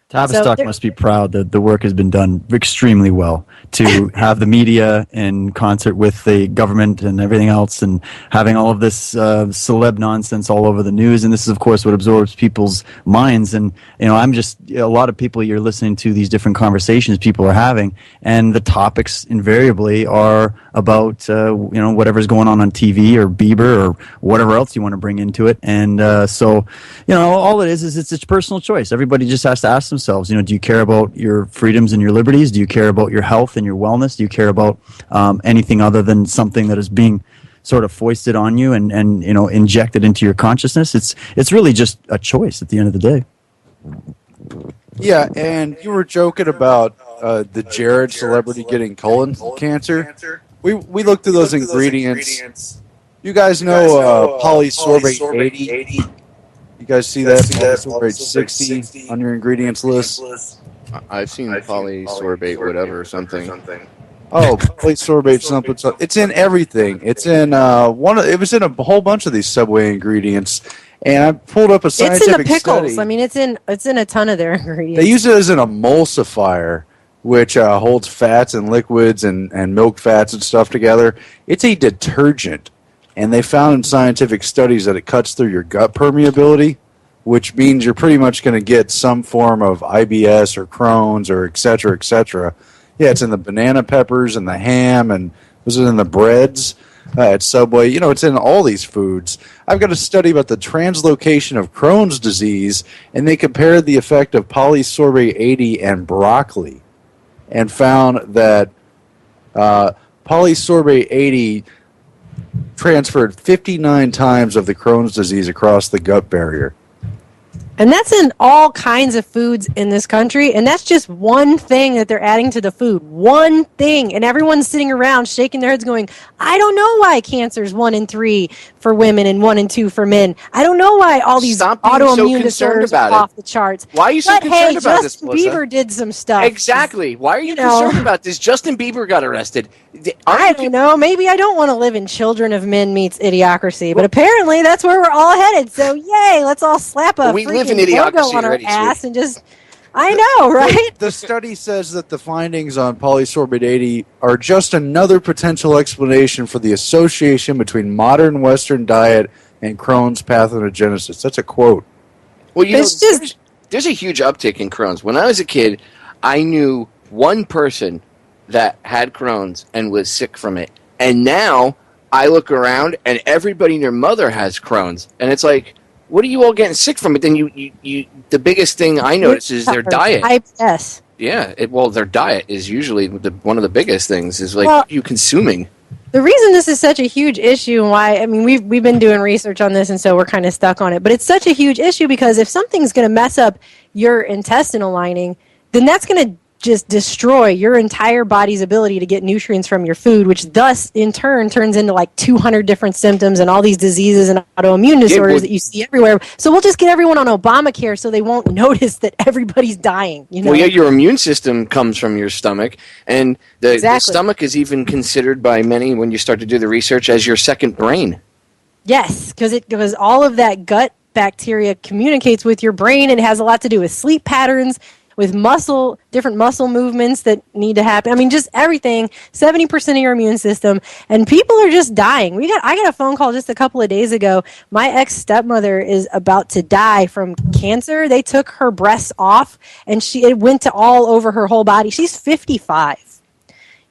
Tavistock must be proud that the work has been done extremely well to have the media in concert with the government and everything else, and having all of this celeb nonsense all over the news. And this is, of course, what absorbs people's minds. And, I'm just a lot of people, you're listening to these different conversations people are having, and the topics invariably are about, whatever's going on TV or Bieber or whatever else you want to bring into it. And so, all it is it's personal choice. Everybody just has to ask themselves, do you care about your freedoms and your liberties? Do you care about your health and your wellness? Do you care about anything other than something that is being sort of foisted on you and injected into your consciousness? It's really just a choice at the end of the day. Yeah, and you were joking about the Jared celebrity getting colon cancer. We looked through those ingredients. You guys know polysorbate 80? You guys see that? Polysorbate 60 on your ingredients list. I've seen polysorbate whatever or something. Oh, polysorbate something. It's in everything. It's in it was in a whole bunch of these Subway ingredients, and I pulled up a scientific study. It's in the pickles. Study. I mean, it's in a ton of their ingredients. They use it as an emulsifier, which holds fats and liquids and milk fats and stuff together. It's a detergent, and they found in scientific studies that it cuts through your gut permeability, which means you're pretty much going to get some form of IBS or Crohn's or et cetera, et cetera. Yeah, it's in the banana peppers and the ham, and was it in the breads at Subway? You know, it's in all these foods. I've got a study about the translocation of Crohn's disease, and they compared the effect of polysorbate 80 and broccoli, and found that polysorbate 80 transferred 59 times of the Crohn's disease across the gut barrier. And that's in all kinds of foods in this country, and that's just one thing that they're adding to the food. One thing. And everyone's sitting around shaking their heads going, I don't know why cancer is 1 in 3 for women and 1 in 2 for men. I don't know why all these autoimmune disorders are off the charts. Why are you so concerned about this, Justin Bieber did some stuff. Exactly. Why are you concerned about this? Justin Bieber got arrested. I don't know. Maybe I don't want to live in Children of Men meets Idiocracy, but apparently that's where we're all headed. So yay, let's all slap a logo on our ass and just, I know, right? The study says that the findings on polysorbate 80 are just another potential explanation for the association between modern Western diet and Crohn's pathogenesis. That's a quote. Well, you know, there's a huge uptick in Crohn's. When I was a kid, I knew one person that had Crohn's and was sick from it. And now I look around and everybody and their mother has Crohn's. And it's like, what are you all getting sick from? But then you the biggest thing I notice is their diet. IBS. Yeah, their diet is usually one of the biggest things is like you consuming. The reason this is such a huge issue and why, I mean, we've been doing research on this and so we're kind of stuck on it, but it's such a huge issue because if something's going to mess up your intestinal lining, then that's going to just destroy your entire body's ability to get nutrients from your food, which thus in turn turns into like 200 different symptoms and all these diseases and autoimmune disorders that you see everywhere. So we'll just get everyone on Obamacare so they won't notice that everybody's dying. You know? Well, yeah, your immune system comes from your stomach, and the stomach is even considered by many, when you start to do the research, as your second brain. Yes, because all of that gut bacteria communicates with your brain, and it has a lot to do with sleep patterns, with different muscle movements that need to happen. I mean, just everything, 70% of your immune system, and people are just dying. I got a phone call just a couple of days ago. My ex-stepmother is about to die from cancer. They took her breasts off, and it went to all over her whole body. She's 55.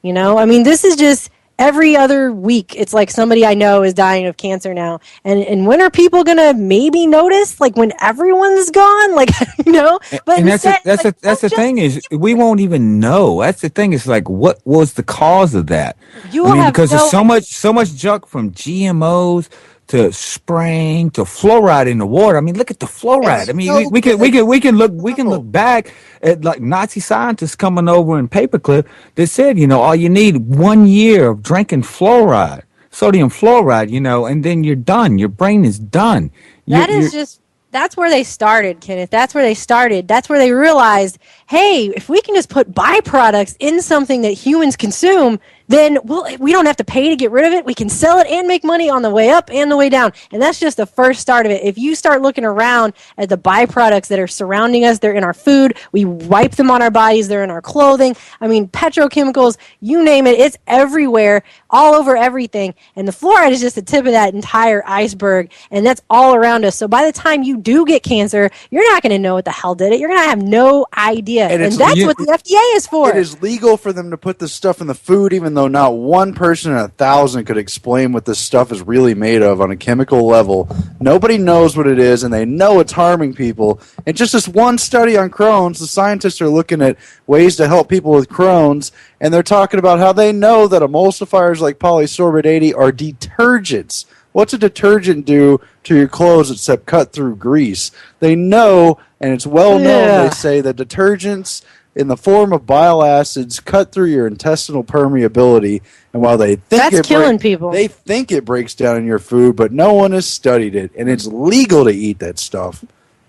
You know, I mean, this is just every other week, it's like somebody I know is dying of cancer now. And when are people going to maybe notice? Like when everyone's gone? Like, you know? But and that's the thing is, we won't even know. That's the thing. It's like, what was the cause of that? Because there's so much junk from GMOs to spraying to fluoride in the water. I mean, look at the fluoride. I mean, we can look back at like Nazi scientists coming over in paperclip that said, you know, all you need 1 year of drinking fluoride, sodium fluoride, you know, and then you're done. Your brain is done. That's where they started, Kenneth. That's where they started. That's where they realized, hey, if we can just put byproducts in something that humans consume, then we don't have to pay to get rid of it. We can sell it and make money on the way up and the way down. And that's just the first start of it. If you start looking around at the byproducts that are surrounding us, they're in our food. We wipe them on our bodies. They're in our clothing. I mean, petrochemicals, you name it. It's everywhere, all over everything. And the fluoride is just the tip of that entire iceberg. And that's all around us. So by the time you do get cancer, you're not going to know what the hell did it. You're going to have no idea. And that's what the FDA is for. It is legal for them to put this stuff in the food, even though not one person in 1,000 could explain what this stuff is really made of on a chemical level. Nobody knows what it is, and they know it's harming people. And just this one study on Crohn's, the scientists are looking at ways to help people with Crohn's, and they're talking about how they know that emulsifiers like polysorbate 80 are detergents. What's a detergent do to your clothes except cut through grease? They know, and it's well known, they say that detergents in the form of bile acids cut through your intestinal permeability. And while they think That's killing people. They think it breaks down in your food, but no one has studied it, and it's legal to eat that stuff.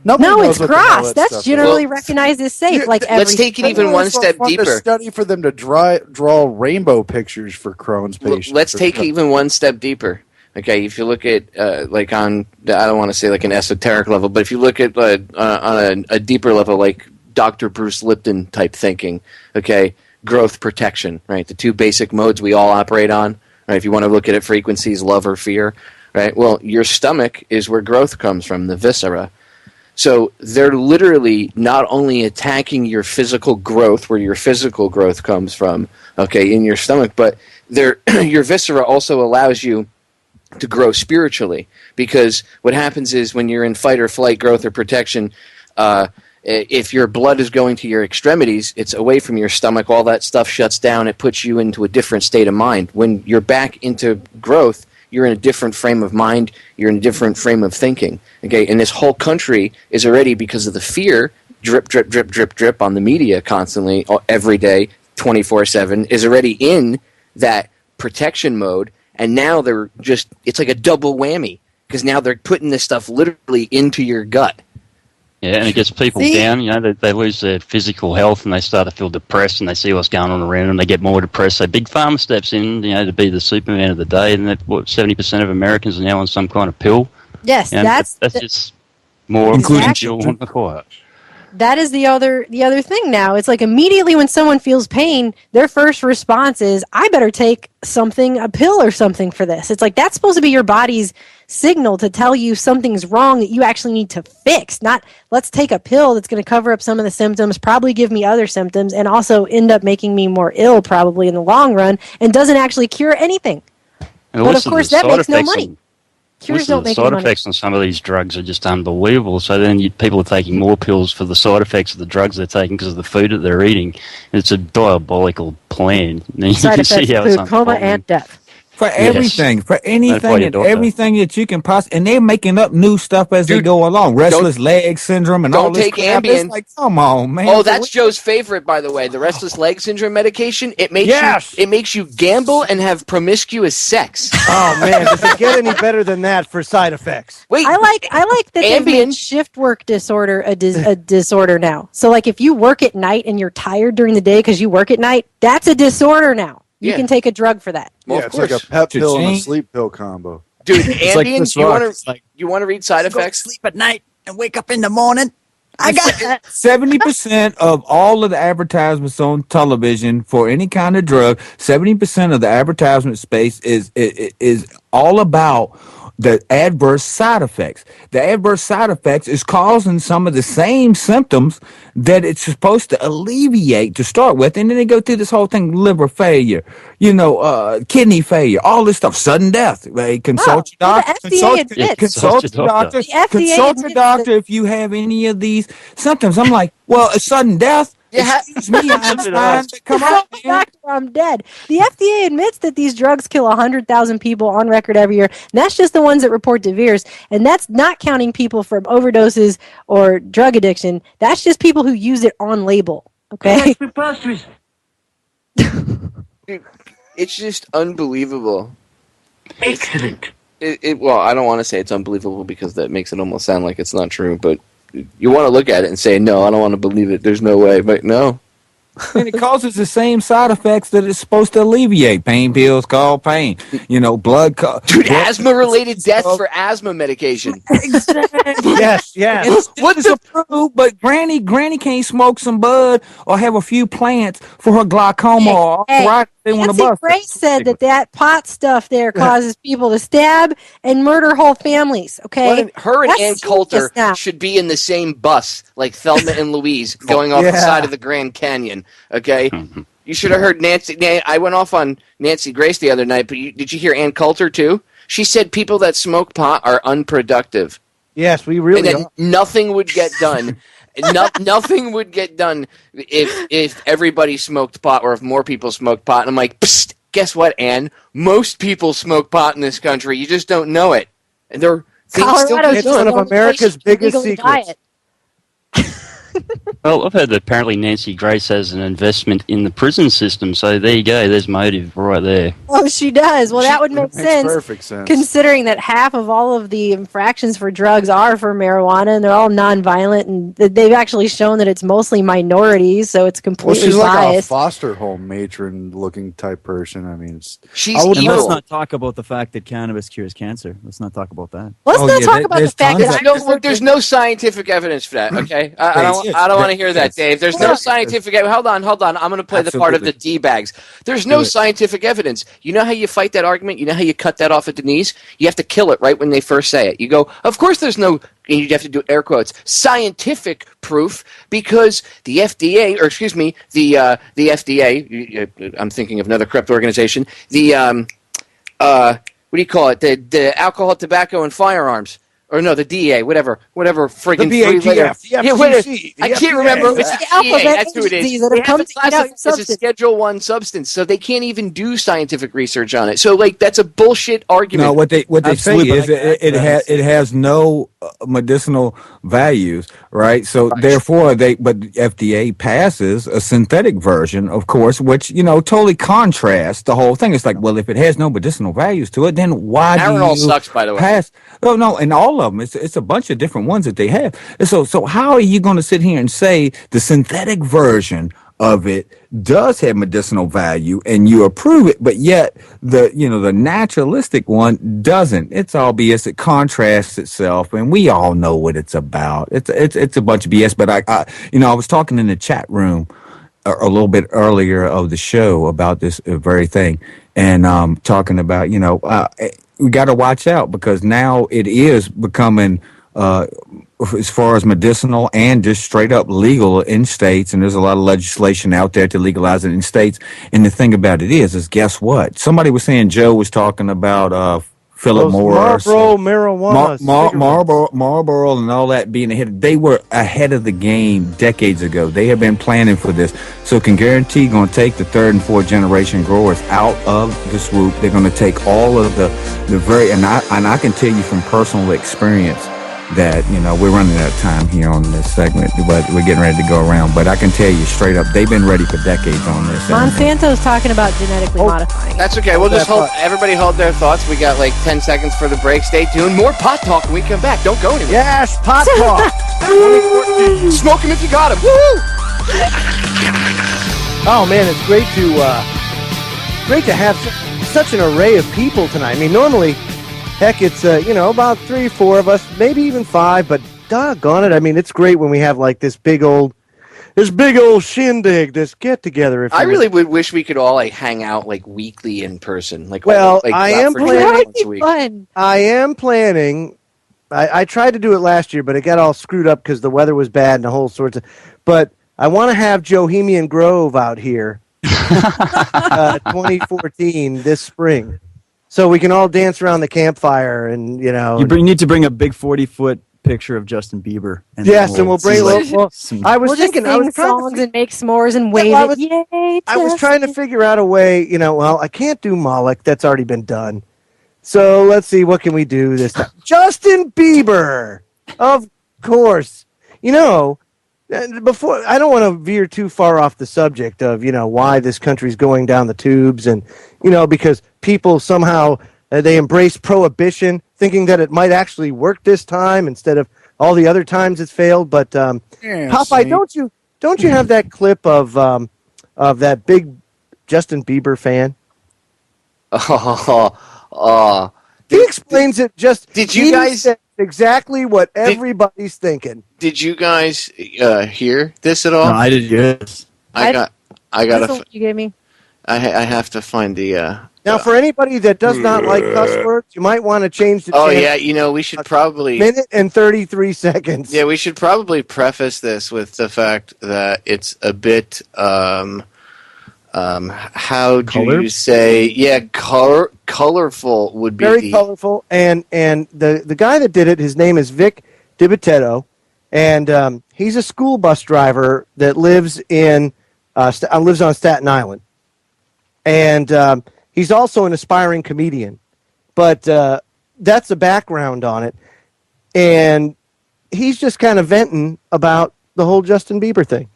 No, it's gross. That's generally recognized as safe. Let's take it even one step deeper. Study for them to draw rainbow pictures for Crohn's patients. Let's take it even one step deeper. Okay, if you look at on, I don't want to say like an esoteric level, but if you look at on a deeper level, like Dr. Bruce Lipton type thinking, okay, growth protection, right? The two basic modes we all operate on, right? If you want to look at it, frequencies, love or fear, right? Well, your stomach is where growth comes from, the viscera. So they're literally not only attacking your physical growth, where your physical growth comes from, okay, in your stomach, but your viscera also allows you to grow spiritually. Because what happens is when you're in fight or flight, growth or protection, if your blood is going to your extremities, it's away from your stomach, all that stuff shuts down, it puts you into a different state of mind. When you're back into growth, you're in a different frame of mind, you're in a different frame of thinking. Okay, and this whole country is already, because of the fear, drip, drip, drip, drip, drip on the media constantly, every day, 24/7, is already in that protection mode, and now they're just, it's like a double whammy, because now they're putting this stuff literally into your gut. Yeah, and it gets people down. You know, they lose their physical health and they start to feel depressed, and they see what's going on around them. They get more depressed. So Big Pharma steps in, you know, to be the Superman of the day. And 70% of Americans are now on some kind of pill. Yes, you know, that's just more fuel on the quiet. That is the other thing now. It's like immediately when someone feels pain, their first response is, I better take something, a pill or something for this. It's like that's supposed to be your body's signal to tell you something's wrong that you actually need to fix. Not, let's take a pill that's going to cover up some of the symptoms, probably give me other symptoms, and also end up making me more ill probably in the long run, and doesn't actually cure anything. But of course that makes no money. Cures don't make any money. The side effects on some of these drugs are just unbelievable. So then people are taking more pills for the side effects of the drugs they're taking because of the food that they're eating. It's a diabolical plan. Side effects include coma and death. For everything, for anything and everything that you can possibly, and they're making up new stuff as they go along. Restless leg syndrome and all this crap. Don't take Ambien. It's like, come on, man. Oh, that's Joe's favorite, by the way. The restless leg syndrome medication. It makes you gamble and have promiscuous sex. Oh man, does it get any better than that for side effects? Wait, I like that they've made shift work disorder a disorder now. So like if you work at night and you're tired during the day because you work at night, that's a disorder now. You can take a drug for that. Well, it's like a pep pill and a sleep pill combo. Dude, Ambien, you want to read side effects? Sleep at night and wake up in the morning. I got that. 70% of all of the advertisements on television for any kind of drug, 70% of the advertisement space is all about the adverse side effects. The adverse side effects is causing some of the same symptoms that it's supposed to alleviate to start with, and then they go through this whole thing: liver failure, kidney failure, all this stuff, sudden death. Consult your doctor. Consult your doctor if you have any of these symptoms. I'm like, well, a sudden death. Excuse me, come on, doctor, I'm dead. The FDA admits that these drugs kill 100,000 people on record every year. And that's just the ones that report DeVere's, and that's not counting people from overdoses or drug addiction. That's just people who use it on label. Okay. Dude, it's just unbelievable. Excellent. Well, I don't want to say it's unbelievable because that makes it almost sound like it's not true, but you want to look at it and say, no, I don't want to believe it. There's no way. But no. And it causes the same side effects that it's supposed to alleviate. Pain pills cause pain. Blood. Dude, asthma-related deaths for asthma medication. Exactly. Yes. What's approved? But Granny can't smoke some bud or have a few plants for her glaucoma or arthritis. Nancy Grace said that pot stuff there causes people to stab and murder whole families. Okay, her and Ann Coulter should be in the same bus, like Thelma and Louise, going off the side of the Grand Canyon. Okay, you should have heard Nancy. I went off on Nancy Grace the other night, but did you hear Ann Coulter too? She said people that smoke pot are unproductive. Yes, we really are. Nothing would get done. Nothing would get done if everybody smoked pot or if more people smoked pot. And I'm like, psst, guess what, Ann? Most people smoke pot in this country. You just don't know it. And they're it's one of America's biggest secrets. Well, I've heard that apparently Nancy Grace has an investment in the prison system, so there you go. There's motive right there. Oh, she does. Well, that would make Makes sense. perfect sense. Considering that half of all of the infractions for drugs are for marijuana, and they're all nonviolent, and they've actually shown that it's mostly minorities, so it's completely Well, she's like a biased. foster home matron-looking type person. I mean, she's And evil. let's not talk about the fact that cannabis cures cancer. Let's not talk about that. Let's not talk about the fact that there's no scientific evidence for that. Okay, I don't want to hear that, Dave. There's no scientific. Hold on. I'm going to play the part of the D-bags. There's no scientific evidence. You know how you fight that argument? You know how you cut that off at the knees? You have to kill it right when they first say it. You go, of course there's no, and you have to do air quotes, scientific proof, because the FDA, or excuse me, the FDA, I'm thinking of another corrupt organization, what do you call it? The alcohol, tobacco, and firearms. Or no, the DEA, whatever friggin' The BATF, the FCC, I can't remember. It's the DEA. That's who it is. That have come to It's a Schedule 1 substance, so they can't even do scientific research on it. So, like, that's a bullshit argument. No, what they say is it has no medicinal values, right? So therefore, but the FDA passes a synthetic version, of course, which totally contrasts the whole thing. It's like, well, if it has no medicinal values to it, then why do you sucks, by the way. pass? No, and all of them. It's a bunch of different ones that they have. And so how are you going to sit here and say the synthetic version of it does have medicinal value and you approve it, but yet the naturalistic one doesn't? It's all BS. It contrasts itself, and we all know what it's about. It's a bunch of BS. But I was talking in the chat room a little bit earlier of the show about this very thing, and talking about we got to watch out, because now it is becoming, as far as medicinal and just straight up legal in states, and there's a lot of legislation out there to legalize it in states. And the thing about it is guess what? Somebody was saying, Joe was talking about Philip Morris, Marlboro marijuana, Marlboro, and all that being ahead. They were ahead of the game decades ago. They have been planning for this, so can guarantee going to take the third and fourth generation growers out of the swoop. They're going to take all of the very, and I can tell you from personal experience that we're running out of time here on this segment, but we're getting ready to go around. But I can tell you straight up, they've been ready for decades on this. Monsanto's talking about genetically modifying. That's okay. We'll just everybody hold their thoughts. We got like 10 seconds for the break. Stay tuned. More pot talk when we come back. Don't go anywhere. Yes, pot talk. Smoke him if you got him. Woo! Oh man, it's great to have such an array of people tonight. I mean, normally, heck, it's about 3 or 4 of us, maybe even 5. But doggone it, I mean, it's great when we have like this big old shindig, this get together. I really would wish we could all like hang out like weekly in person. Like, I am planning. Once a week. I am planning. I tried to do it last year, but it got all screwed up because the weather was bad and the whole sorts of. But I want to have Bohemian Grove out here, 2014 this spring. So we can all dance around the campfire, and you need to bring a big 40-foot picture of Justin Bieber. And we'll bring. I was thinking, I was trying songs and make s'mores and wave it. Yay! I was trying to figure out a way. I can't do Moloch. That's already been done. So let's see, what can we do this time? Justin Bieber, of course. Before, I don't want to veer too far off the subject of why this country's going down the tubes, and because people somehow they embrace prohibition, thinking that it might actually work this time instead of all the other times it's failed. But Popeye, don't you have that clip of that big Justin Bieber fan? He explains it just. Did you guys exactly what everybody's thinking? Did you guys hear this at all? No, I did. Yes. I got. You gave me. I have to find the. Now, for anybody that does not like cuss words, you might want to change the. Oh yeah, we should probably. Minute and 33 seconds. Yeah, we should probably preface this with the fact that it's a bit. How do you say? Yeah, colorful would be very colorful. And the guy that did it, his name is Vic DiBitetto, and he's a school bus driver that lives on Staten Island, and he's also an aspiring comedian. But that's the background on it, and he's just kind of venting about the whole Justin Bieber thing.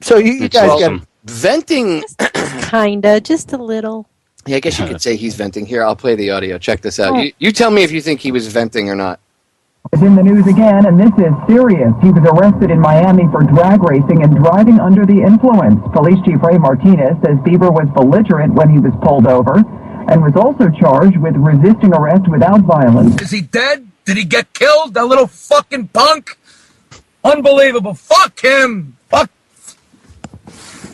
So you guys awesome. got venting. Kinda, just a little. Yeah, I guess you could say he's venting. Here, I'll play the audio. Check this out. You tell me if you think he was venting or not. It's in the news again, and this is serious. He was arrested in Miami for drag racing and driving under the influence. Police Chief Ray Martinez says Bieber was belligerent when he was pulled over and was also charged with resisting arrest without violence. Is he dead? Did he get killed? That little fucking punk? Unbelievable. Fuck him.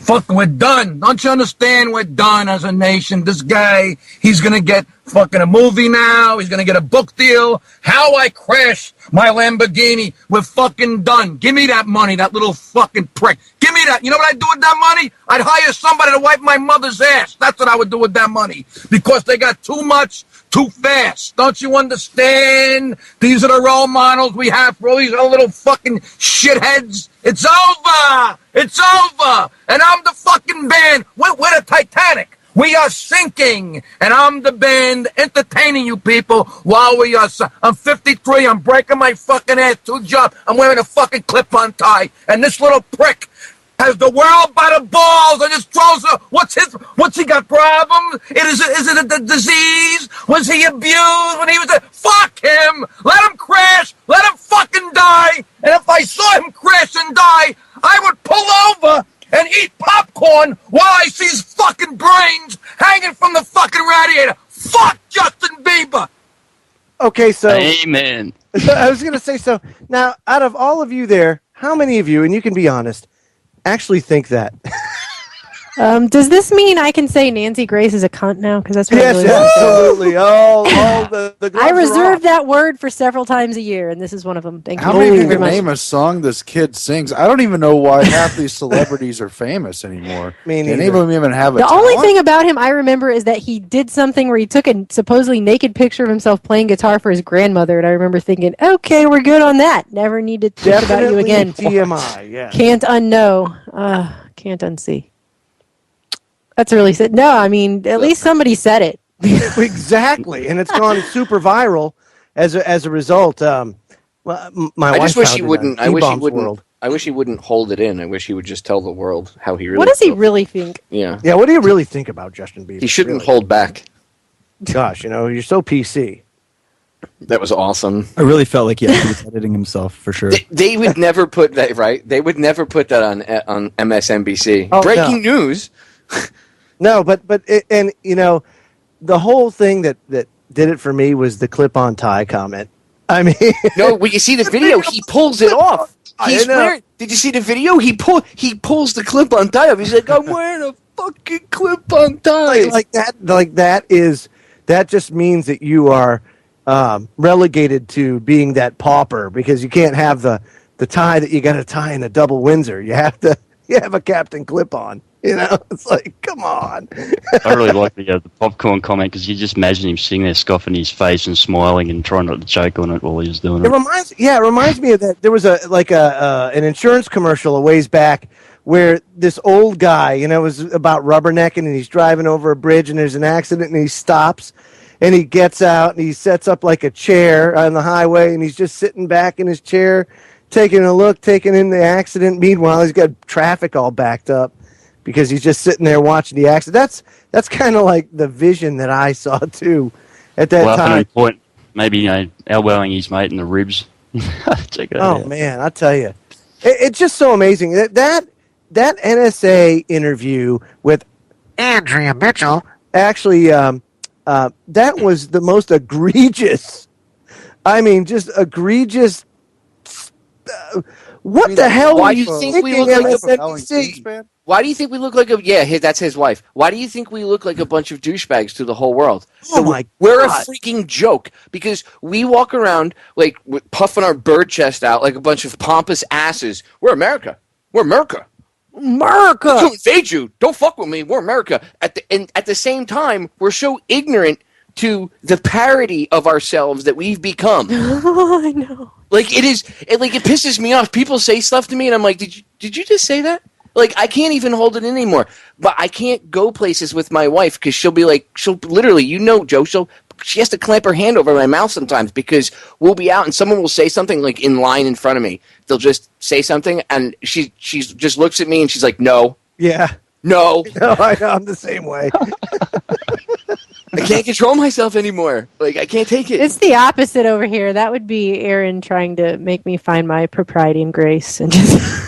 Fuck, we're done. Don't you understand? We're done as a nation. This guy, he's gonna get fucking a movie now. He's gonna get a book deal. How I crashed my Lamborghini. We're fucking done. Give me that money, that little fucking prick. Give me that. You know what I'd do with that money? I'd hire somebody to wipe my mother's ass. That's what I would do with that money. Because they got too much too fast. Don't you understand? These are the role models we have for all these other little fucking shitheads. It's over. It's over. And I'm the fucking band. We're the Titanic. We are sinking. And I'm the band entertaining you people while we are... I'm 53. I'm breaking my fucking ass. 2 jobs. I'm wearing a fucking clip-on tie. And this little prick has the world by the balls and just throws her. What's he got problems? Is it a disease? Was he abused when he was fuck him! Let him crash! Let him fucking die! And if I saw him crash and die, I would pull over and eat popcorn while I see his fucking brains hanging from the fucking radiator. Fuck Justin Bieber! Okay, so... Amen. I was going to say, so now, out of all of you there, how many of you, and you can be honest, actually think that? Does this mean I can say Nancy Grace is a cunt now? Because that's what yes, I really absolutely. All the I reserve that word for several times a year, and this is one of them. Thank you. How many of you very can much. name a song this kid sings? I don't even know why half these celebrities are famous anymore. Can any of them even have a The only talent? thing about him I remember is that he did something where he took a supposedly naked picture of himself playing guitar for his grandmother, and I remember thinking, okay, we're good on that. Never need to think about you again. TMI, yeah. Can't unknow. Can't unsee. That's really sad. No, I mean, at least somebody said it. Exactly, and it's gone super viral as a result. Well, my I wife just wish found he it wouldn't. on I wish he E-Bomb's wouldn't. World. I wish he wouldn't hold it in. I wish he would just tell the world how he really. What does he feels. really think? Yeah. Yeah, what do you really think about Justin Bieber? He shouldn't really? hold back. Gosh, you're so PC. That was awesome. I really felt like he was editing himself for sure. They would never put that right. They would never put that on MSNBC. Oh, Breaking news. No, but the whole thing that did it for me was the clip-on tie comment. I mean, no, when you see the video, he pulls it off. He's wearing. Did you see the video? He pulls the clip-on tie off. He's like, I'm wearing a fucking clip-on tie. Like that just means that you are relegated to being that pauper because you can't have the tie that you got to tie in a double Windsor. You have a Captain Clip-on. It's like, come on. I really like the popcorn comment because you just imagine him sitting there scoffing his face and smiling and trying not to choke on it while he was doing it. It reminds me of that. There was an insurance commercial a ways back where this old guy, it was about rubbernecking, and he's driving over a bridge and there's an accident and he stops and he gets out and he sets up like a chair on the highway and he's just sitting back in his chair, taking a look, taking in the accident. Meanwhile, he's got traffic all backed up because he's just sitting there watching the accident. That's kind of like the vision that I saw too at that time. Point, maybe elbowing his mate in the ribs. Check it out. Man, I tell you, it's just so amazing that NSA interview with Andrea Mitchell actually that was the most egregious. I mean, just egregious. What the hell Why are do you you think thinking, we look like MSNBC? Why do you think we look like that's his wife. Why do you think we look like a bunch of douchebags to the whole world? Oh my God. We're a freaking joke because we walk around like puffing our bird chest out like a bunch of pompous asses. We're America. We're America. America. To invade you. Don't fuck with me. We're America. At the same time, we're so ignorant to the parody of ourselves that we've become. I know. Like it pisses me off. People say stuff to me and I'm like, did you just say that? Like, I can't even hold it in anymore. But I can't go places with my wife because she'll be like, she'll literally, Joe, she'll she has to clamp her hand over my mouth sometimes because we'll be out and someone will say something like in line in front of me. They'll just say something and she just looks at me and she's like, no. Yeah. No. No, I know. I'm the same way. I can't control myself anymore. Like, I can't take it. It's the opposite over here. That would be Aaron trying to make me find my propriety and grace and just...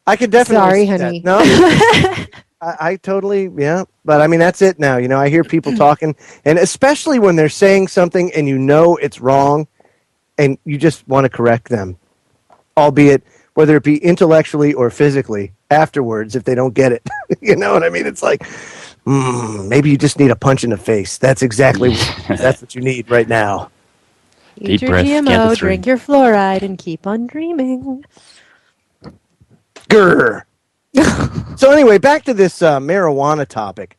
I could definitely. Sorry, honey. No, I totally, yeah. But I mean, that's it now. You know, I hear people talking, and especially when they're saying something and you know it's wrong, and you just want to correct them, albeit whether it be intellectually or physically afterwards if they don't get it. You know what I mean? It's like, maybe you just need a punch in the face. That's exactly that's what you need right now. Eat your GMO, drink your fluoride, and keep on dreaming. Grr. So anyway, back to this marijuana topic.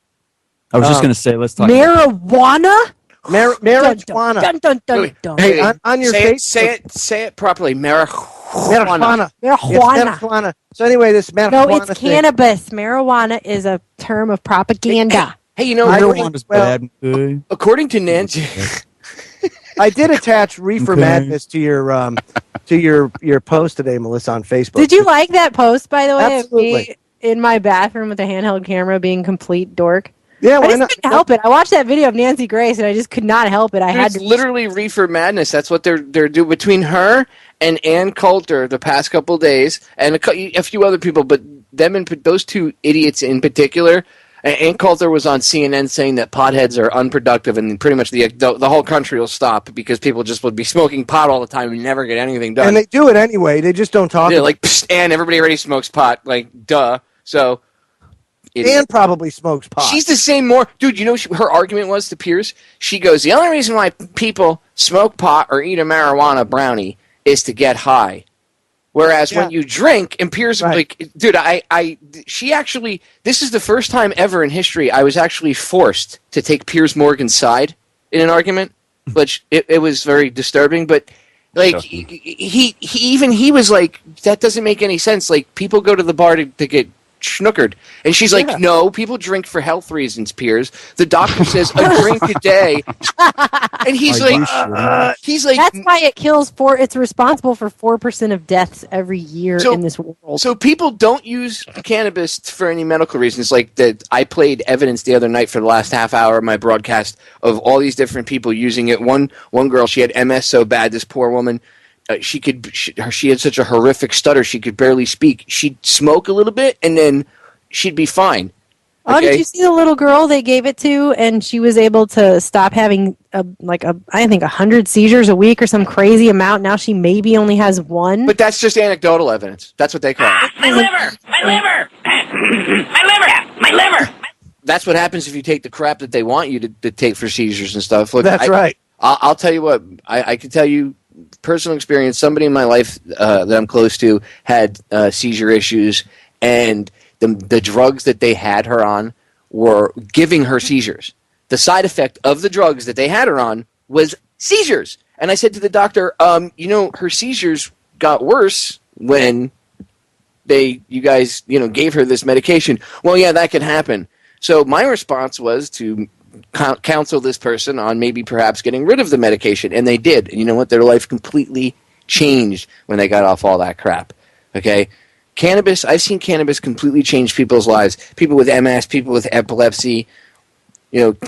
I was just going to say, let's talk marijuana. Marijuana. Dun, dun, dun, dun. Hey, on your face. Say it properly. Marijuana. Marijuana. So anyway, this marijuana. No, it's cannabis. Marijuana is a term of propaganda. Hey, you know, according to Nancy, I did attach Reefer Madness to your post today, Melissa, on Facebook. Did you like that post, by the way? Absolutely. Of me in my bathroom with a handheld camera being complete dork. Yeah, I just couldn't help it. I watched that video of Nancy Grace, and I just could not help it. It's literally Reefer Madness. That's what they're doing between her and Ann Coulter the past couple of days, and a few other people, but them and those two idiots in particular. Ann Coulter was on CNN saying that potheads are unproductive and pretty much the whole country will stop because people just would be smoking pot all the time and never get anything done. And they do it anyway. They just don't talk. Yeah, like, and everybody already smokes pot. Like, duh. So, Ann probably smokes pot. She's the same dude, you know her argument was to Piers? She goes, the only reason why people smoke pot or eat a marijuana brownie is to get high. Whereas when you drink, and Piers, like, dude, she actually, this is the first time ever in history I was actually forced to take Piers Morgan's side in an argument, which it was very disturbing. But like, he was like, that doesn't make any sense. Like, people go to the bar to get schnookered, and she's like, no, people drink for health reasons, Piers. The doctor says a drink a day, and he's like, that's why it kills it's responsible for 4% of deaths every year in this world. So people don't use cannabis for any medical reasons. Like that, I played evidence the other night for the last half hour of my broadcast of all these different people using it. One girl, she had MS so bad, this poor woman. She had such a horrific stutter she could barely speak. She'd smoke a little bit and then she'd be fine. Okay? Oh, did you see the little girl they gave it to, and she was able to stop having I think 100 seizures a week or some crazy amount. Now she maybe only has one. But that's just anecdotal evidence. That's what they call it. My liver, my liver. That's what happens if you take the crap that they want you to take for seizures and stuff. Look, that's right. I'll tell you what. I can tell you. Personal experience, somebody in my life that I'm close to had seizure issues, and the drugs that they had her on were giving her seizures. The side effect of the drugs that they had her on was seizures. And I said to the doctor, her seizures got worse when you guys gave her this medication. Well, yeah, that could happen. So my response was to counsel this person on maybe perhaps getting rid of the medication, and they did. And you know what? Their life completely changed when they got off all that crap. Okay? Cannabis, I've seen cannabis completely change people's lives. People with MS, people with epilepsy,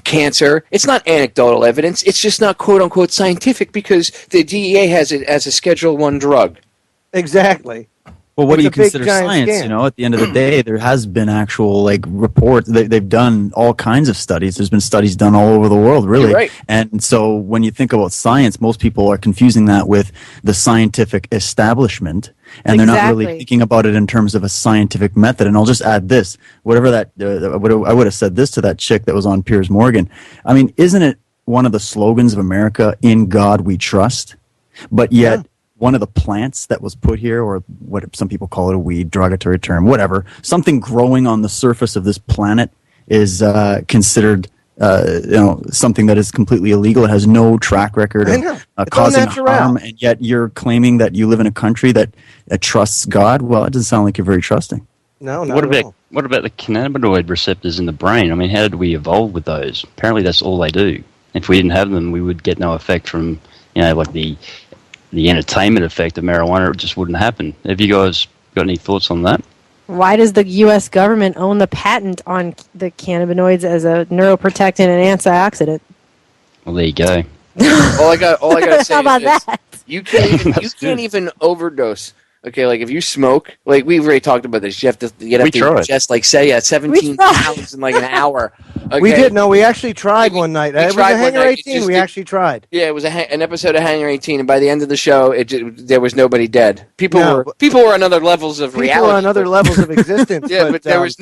cancer. It's not anecdotal evidence. It's just not quote-unquote scientific because the DEA has it as a Schedule I drug. Exactly. Well, what do you consider science? Scam. At the end of the day, there has been actual reports. They've done all kinds of studies. There's been studies done all over the world, really. You're right. And so when you think about science, most people are confusing that with the scientific establishment, and they're not really thinking about it in terms of a scientific method. And I'll just add this: whatever that I would have said this to that chick that was on Piers Morgan. I mean, isn't it one of the slogans of America? In God we trust. But yet. Yeah. One of the plants that was put here, or what some people call it a weed, derogatory term, whatever, something growing on the surface of this planet is considered, something that is completely illegal. It has no track record of causing harm, and yet you're claiming that you live in a country that trusts God. Well, it doesn't sound like you're very trusting. No, not what at all. What about the cannabinoid receptors in the brain? I mean, how did we evolve with those? Apparently, that's all they do. If we didn't have them, we would get no effect from, like the entertainment effect of marijuana. It just wouldn't happen. Have you guys got any thoughts on that? Why does the U.S. government own the patent on the cannabinoids as a neuroprotectant and antioxidant? Well, there you go. all I got to say How about is that? You can't even overdose. Okay, like if you smoke, like we've already talked about this, you have to just like say 17 pounds in like an hour. Okay? We did. No, we actually tried one night. It was a Hangar 18. We actually tried. Yeah, it was an episode of Hangar 18, and by the end of the show, there was nobody dead. People were on other levels of reality. People were on other levels of existence. Yeah, but there was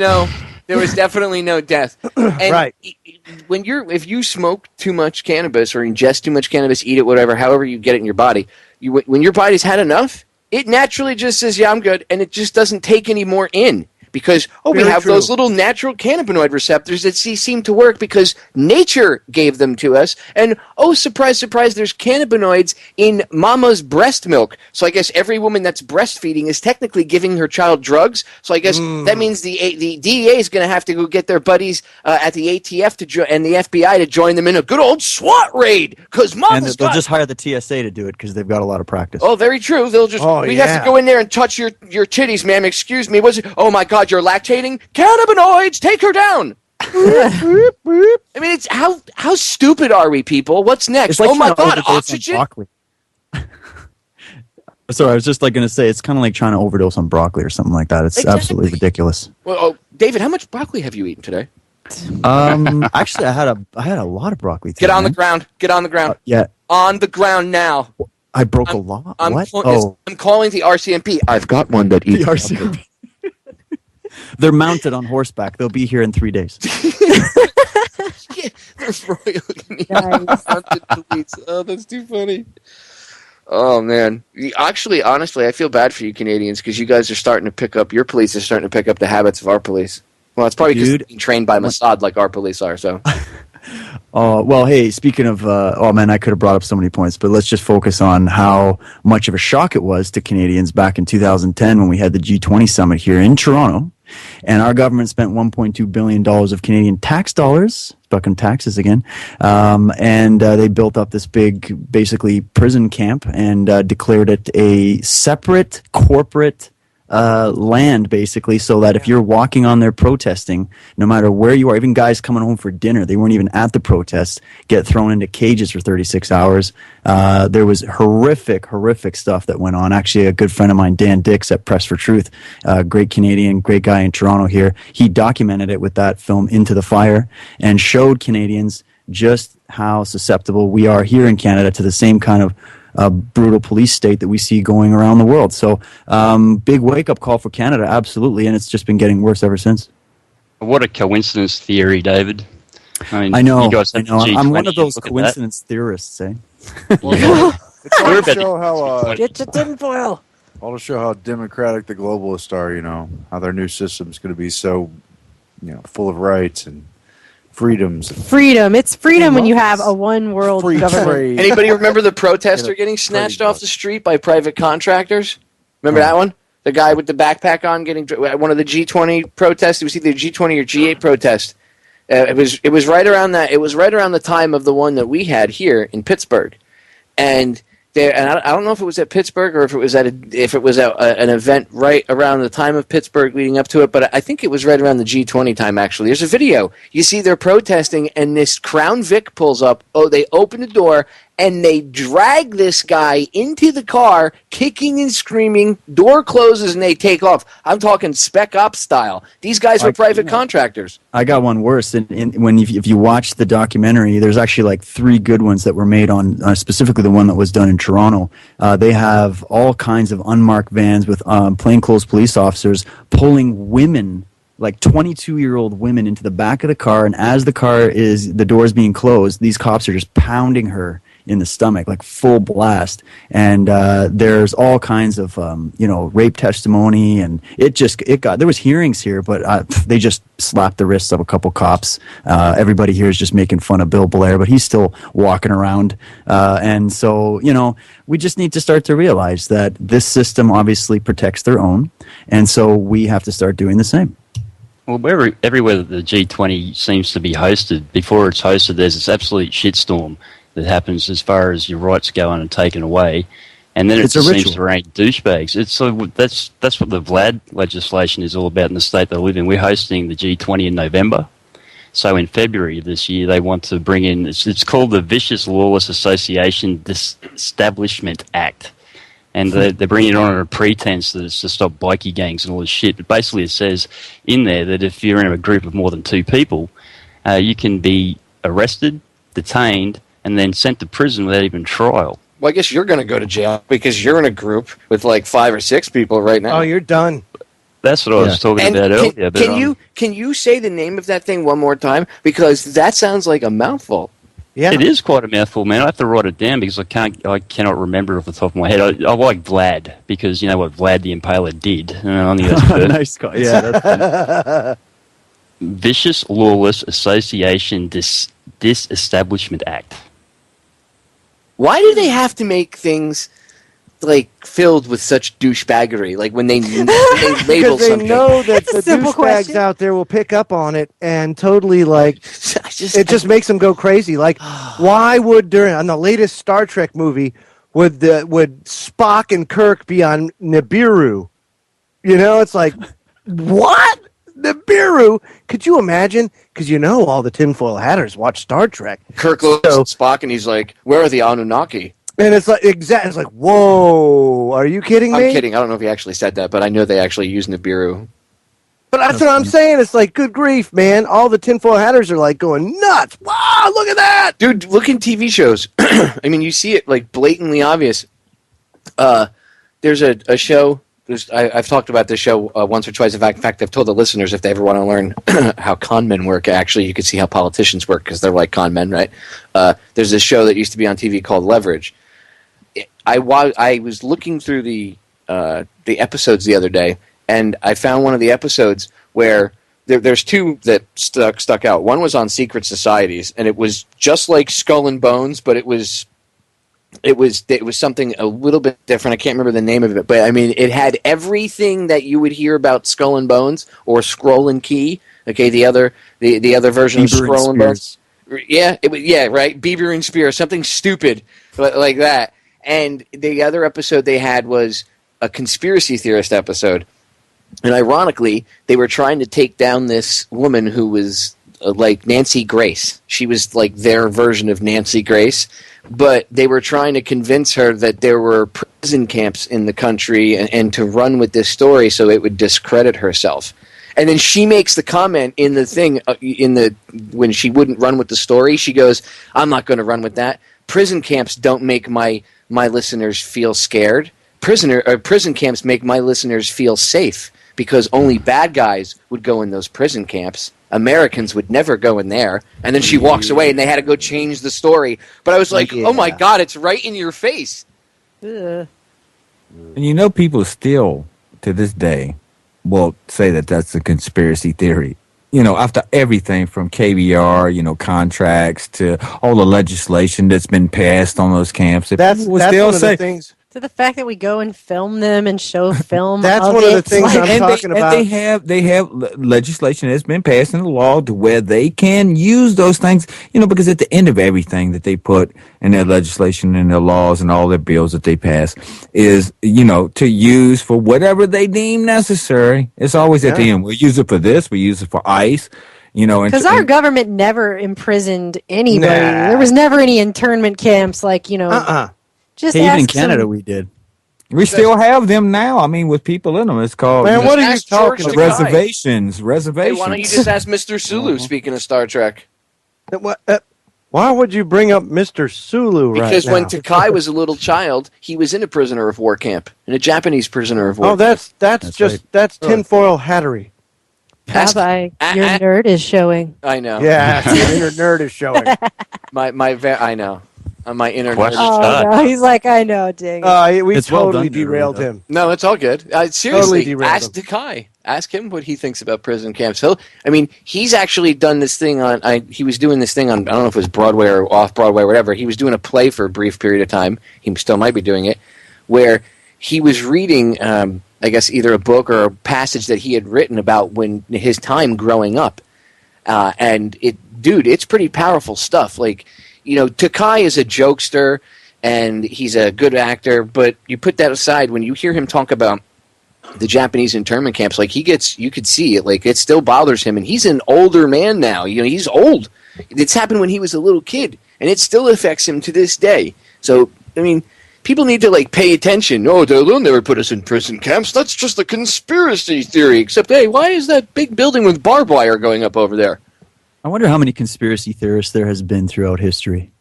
definitely no death. And right. If you smoke too much cannabis or ingest too much cannabis, eat it, whatever, however you get it in your body, when your body's had enough, it naturally just says, yeah, I'm good, and it just doesn't take any more in. Because, we have those little natural cannabinoid receptors that seem to work because nature gave them to us. And, surprise, surprise, there's cannabinoids in mama's breast milk. So I guess every woman that's breastfeeding is technically giving her child drugs. So I guess that means the DEA is going to have to go get their buddies at the ATF and the FBI to join them in a good old SWAT raid. Because they'll just hire the TSA to do it because they've got a lot of practice. Oh, very true. They'll just, have to go in there and touch your titties, ma'am. Excuse me. Oh, my God. You're lactating? Cannabinoids, take her down. I mean, it's how stupid are we, people? What's next? Like, oh my God, oxygen. Sorry, I was just going to say it's kind of like trying to overdose on broccoli or something like that. It's absolutely ridiculous. Well, David, how much broccoli have you eaten today? Actually, I had a lot of broccoli today. Get on the ground. Get on the ground. Yeah. On the ground now. I broke a lot. What? I'm calling the RCMP. I've got one that eats. The RCMP. They're mounted on horseback. They'll be here in 3 days. Yeah, they're mounted police. Oh, that's too funny. Oh, man. Actually, honestly, I feel bad for you Canadians because you guys are starting to pick up, your police are starting to pick up the habits of our police. Well, it's probably because they're being trained by Mossad like our police are, so. Well, hey, speaking of, I could have brought up so many points, but let's just focus on how much of a shock it was to Canadians back in 2010 when we had the G20 summit here in Toronto. And our government spent $1.2 billion of Canadian tax dollars, stuck in taxes again, and they built up this big, basically, prison camp and declared it a separate corporate land, basically, so that if you're walking on there protesting, no matter where you are, even guys coming home for dinner, they weren't even at the protest, get thrown into cages for 36 hours. There was horrific stuff that went on. Actually, a good friend of mine, Dan Dykes at Press for Truth, great Canadian, great guy in Toronto here, he documented it with that film Into the Fire and showed Canadians just how susceptible we are here in Canada to the same kind of brutal police state that we see going around the world. So big wake-up call for Canada, absolutely, and it's just been getting worse ever since. What a coincidence theory, David. I know. I'm one of those coincidence theorists, eh? Well, it's all to show how get your tinfoil. All to show how democratic the globalists are, how their new system's going to be so, full of rights and freedoms. Freedom. It's freedom when you have a one-world government. Trade. Anybody remember the protester getting snatched off the street by private contractors? Remember that one? The guy with the backpack on getting one of the G20 protests. It was either G20 or G8 protest. It was right around that. It was right around the time of the one that we had here in Pittsburgh, and I don't know if it was at Pittsburgh or if it was at an event right around the time of Pittsburgh leading up to it, but I think it was right around the G20 time, actually. There's a video. You see they're protesting, and this Crown Vic pulls up. Oh, they open the door, and they drag this guy into the car, kicking and screaming. Door closes, and they take off. I'm talking Spec Ops style. These guys were private contractors. I got one worse. If you watch the documentary, there's actually like 3 good ones that were made on specifically the one that was done in Toronto. They have all kinds of unmarked vans with plainclothes police officers pulling women, like 22-year-old women, into the back of the car, and as the door is being closed, these cops are just pounding her in the stomach, like full blast. And there's all kinds of rape testimony, and there was hearings here, but they just slapped the wrists of a couple cops. Everybody here is just making fun of Bill Blair, but he's still walking around. And so, we just need to start to realize that this system obviously protects their own, and so we have to start doing the same. Well, everywhere that the G20 seems to be hosted, before it's hosted, there's this absolute shitstorm that happens as far as your rights go on and taken away. And then it just seems to rain douchebags. That's what the Vlad legislation is all about in the state they live in. We're hosting the G20 in November. So in February of this year, they want to bring in, it's called the Vicious Lawless Association Disestablishment Act. And they're bringing it on a pretense that it's to stop bikie gangs and all this shit. But basically it says in there that if you're in a group of more than 2 people, you can be arrested, detained, and then sent to prison without even trial. Well, I guess you're going to go to jail because you're in a group with like 5 or 6 people right now. Oh, you're done. That's what I was talking about earlier. Can you say the name of that thing one more time? Because that sounds like a mouthful. Yeah, it is quite a mouthful, man. I have to write it down because I cannot remember off the top of my head. I like Vlad because you know what Vlad the Impaler did. I think that's good. Nice guy. Yeah, that's Vicious Lawless Association Disestablishment Act. Why do they have to make things like filled with such douchebaggery? Like when they label because they something, know that the douchebags out there will pick up on it and totally it just makes them go crazy. Like, why would on the latest Star Trek movie would Spock and Kirk be on Nibiru? You know, it's like what? Nibiru? Could you imagine? Because all the tinfoil hatters watch Star Trek. Kirk looks at Spock and he's like, "Where are the Anunnaki?" And it's like It's like, whoa! Are you kidding me? I'm kidding. I don't know if he actually said that, but I know they actually use Nibiru. But that's what I'm saying. It's like, good grief, man! All the tinfoil hatters are like going nuts. Wow! Look at that, dude! Look in TV shows. I mean, you see it like blatantly obvious. There's a show. I've talked about this show once or twice. In fact, I've told the listeners if they ever want to learn how con men work, actually, you can see how politicians work because they're like con men, right? There's this show that used to be on TV called Leverage. I was looking through the episodes the other day, and I found one of the episodes where there's 2 that stuck out. One was on secret societies, and it was just like Skull and Bones, but it was something a little bit different. I can't remember the name of it, but I mean, it had everything that you would hear about Skull and Bones or Scroll and Key. Okay, the other version of Scroll and Bones. Yeah, right. Bieber and Spear, something stupid like that. And the other episode they had was a conspiracy theorist episode. And ironically, they were trying to take down this woman who was like Nancy Grace. She was like their version of Nancy Grace. But they were trying to convince her that there were prison camps in the country and to run with this story so it would discredit herself. And then she makes the comment in the thing, when she wouldn't run with the story, she goes, "I'm not going to run with that. Prison camps don't make my listeners feel scared. Prison camps make my listeners feel safe because only bad guys would go in those prison camps. Americans would never go in there." And then she walks away, and they had to go change the story. But I was like, oh my God, it's right in your face. And people still, to this day, will say that that's a conspiracy theory. After everything from KBR, contracts to all the legislation that's been passed on those camps. That's one of the things. To the fact that we go and film them and show film. That's one of the things I'm talking about. And they have legislation that's been passed in the law to where they can use those things, because at the end of everything that they put in their legislation and their laws and all their bills that they pass is, to use for whatever they deem necessary. It's always at the end. We'll use it for this. We use it for ICE. Because our government never imprisoned anybody. Nah. There was never any internment camps Just even in Canada, we did. We still have them now. I mean, with people in them. It's called. Man, what are you talking about? Reservations. Hey, why don't you just ask Mr. Sulu? Speaking of Star Trek, why would you bring up Mr. Sulu right now? Because when Takai was a little child, he was in a prisoner of war camp, in a Japanese prisoner of war. Oh, that's tinfoil hattery. Popeye, your nerd is showing. I know. Yeah, your inner nerd is showing. I know. My inner nerd. Oh, no, he's like, I know, dang it. We totally derailed him. No, it's all good. Seriously, totally ask Takai. Ask him what he thinks about prison camps. He's actually done this thing he was doing this thing on, I don't know if it was Broadway or off-Broadway or whatever. He was doing a play for a brief period of time. He still might be doing it, where he was reading a I guess, either a book or a passage that he had written about when his time growing up. And it's pretty powerful stuff. Like, Takai is a jokester and he's a good actor, but you put that aside, when you hear him talk about the Japanese internment camps, like you could see it, like it still bothers him, and he's an older man now. He's old. It's happened when he was a little kid, and it still affects him to this day. So, I mean, people need to pay attention. No, they'll never put us in prison camps. That's just a conspiracy theory. Except, hey, why is that big building with barbed wire going up over there? I wonder how many conspiracy theorists there has been throughout history.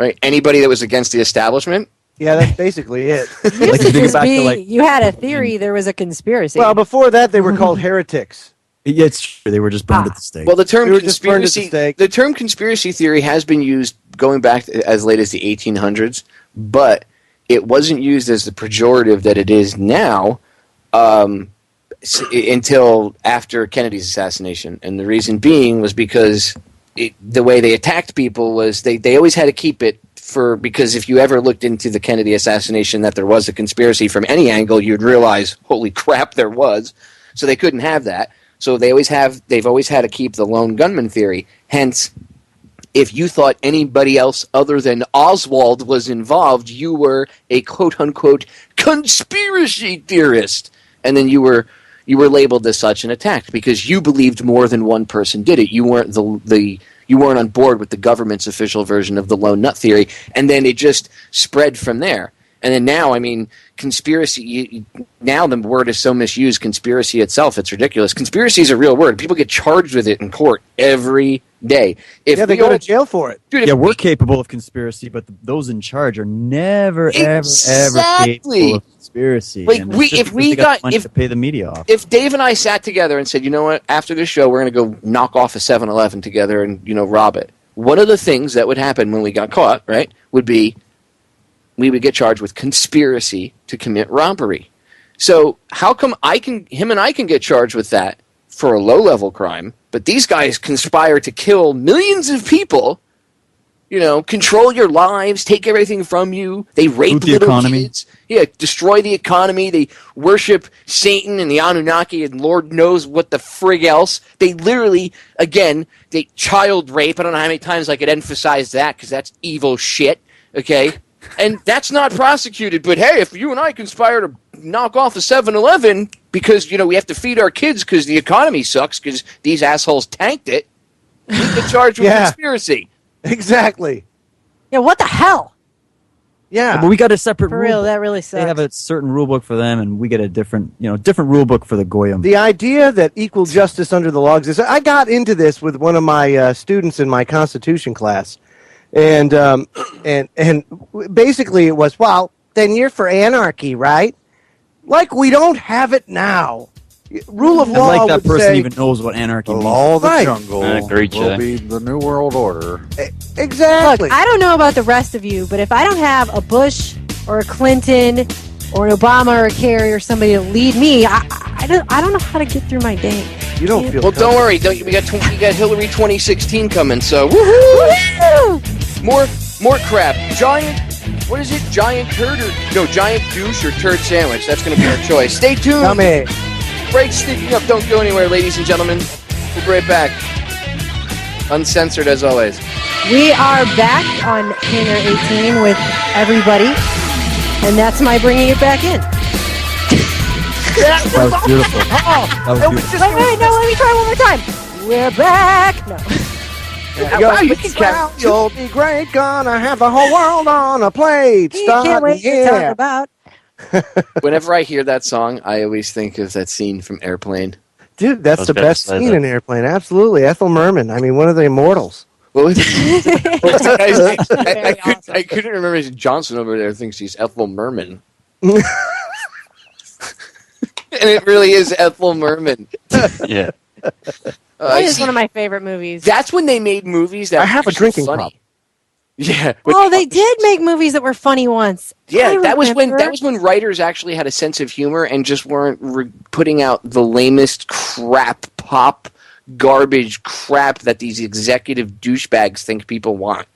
Right? Anybody that was against the establishment? Yeah, that's basically it. You had a theory, there was a conspiracy. Well, before that, they were called heretics. Yeah, it's true. They were just burned at the stake. Well, the term conspiracy theory has been used going back as late as the 1800s, but it wasn't used as the pejorative that it is now until after Kennedy's assassination. And the reason being was because the way they attacked people was they always had to keep it because if you ever looked into the Kennedy assassination that there was a conspiracy from any angle, you'd realize, holy crap, there was. So they couldn't have that. So they've always had to keep the lone gunman theory. Hence, if you thought anybody else other than Oswald was involved, you were a quote-unquote conspiracy theorist. And then you were labeled as such and attacked because you believed more than one person did it. You weren't you weren't on board with the government's official version of the lone nut theory, and then it just spread from there. And then now, I mean, conspiracy, now the word is so misused, conspiracy itself, it's ridiculous. Conspiracy is a real word. People get charged with it in court every day. They go to jail for it. Dude, we're capable of conspiracy, but those in charge are never, ever capable of conspiracy. Like, if we got money to pay the media off. If Dave and I sat together and said, you know what, after this show, we're going to go knock off a 7-Eleven together and, rob it. One of the things that would happen when we got caught, right, would be we would get charged with conspiracy to commit robbery. So how come him and I can get charged with that for a low-level crime, but these guys conspire to kill millions of people, control your lives, take everything from you, they rape little kids, destroy the economy, they worship Satan and the Anunnaki and Lord knows what the frig else. They literally, again, they child rape. I don't know how many times I could emphasize that because that's evil shit, okay? And that's not prosecuted, but hey, if you and I conspire to knock off a 7-Eleven because, we have to feed our kids because the economy sucks because these assholes tanked it, we get charged with conspiracy. Exactly. Yeah, what the hell? Yeah. But we got a separate for rule real, book. that really sucks. They have a certain rule book for them, and we get a different rule book for the Goyim. The idea that equal justice under the law exists. I got into this with one of my students in my Constitution class. And basically it was, well, then you're for anarchy, right? Like we don't have it now. Rule of law. Like that person even knows what anarchy means. Law of the jungle Agreed, will be the new world order. Exactly. Look, I don't know about the rest of you, but if I don't have a Bush or a Clinton or an Obama or a Kerry or somebody to lead me, I don't know how to get through my day. You don't feel. Well, don't worry. We got Hillary 2016 coming, so woohoo! More crap. What is it? Giant turd giant douche or turd sandwich. That's going to be our choice. Stay tuned. Yummy. Break sneaking up. Don't go anywhere, ladies and gentlemen. We'll be right back. Uncensored as always. We are back on Hangar 18 with everybody, and that's my bringing it back in. That was beautiful. That was beautiful. Wait, no, let me try one more time. We're back. No. You'll be great. Gonna have the whole world on a plate. Can't wait to talk about. Whenever I hear that song, I always think of that scene from Airplane. Dude, that's the best scene in Airplane. Absolutely. Ethel Merman. I mean, one of the immortals. Well, I couldn't remember. Johnson over there thinks he's Ethel Merman. And it really is Ethel Merman. Yeah. That is one of my favorite movies. That's when they made movies that I have a drinking funny. problem. Yeah. Oh, they did make movies that were funny once. Yeah, that was when writers actually had a sense of humor and just weren't putting out the lamest crap, pop, garbage crap that these executive douchebags think people want.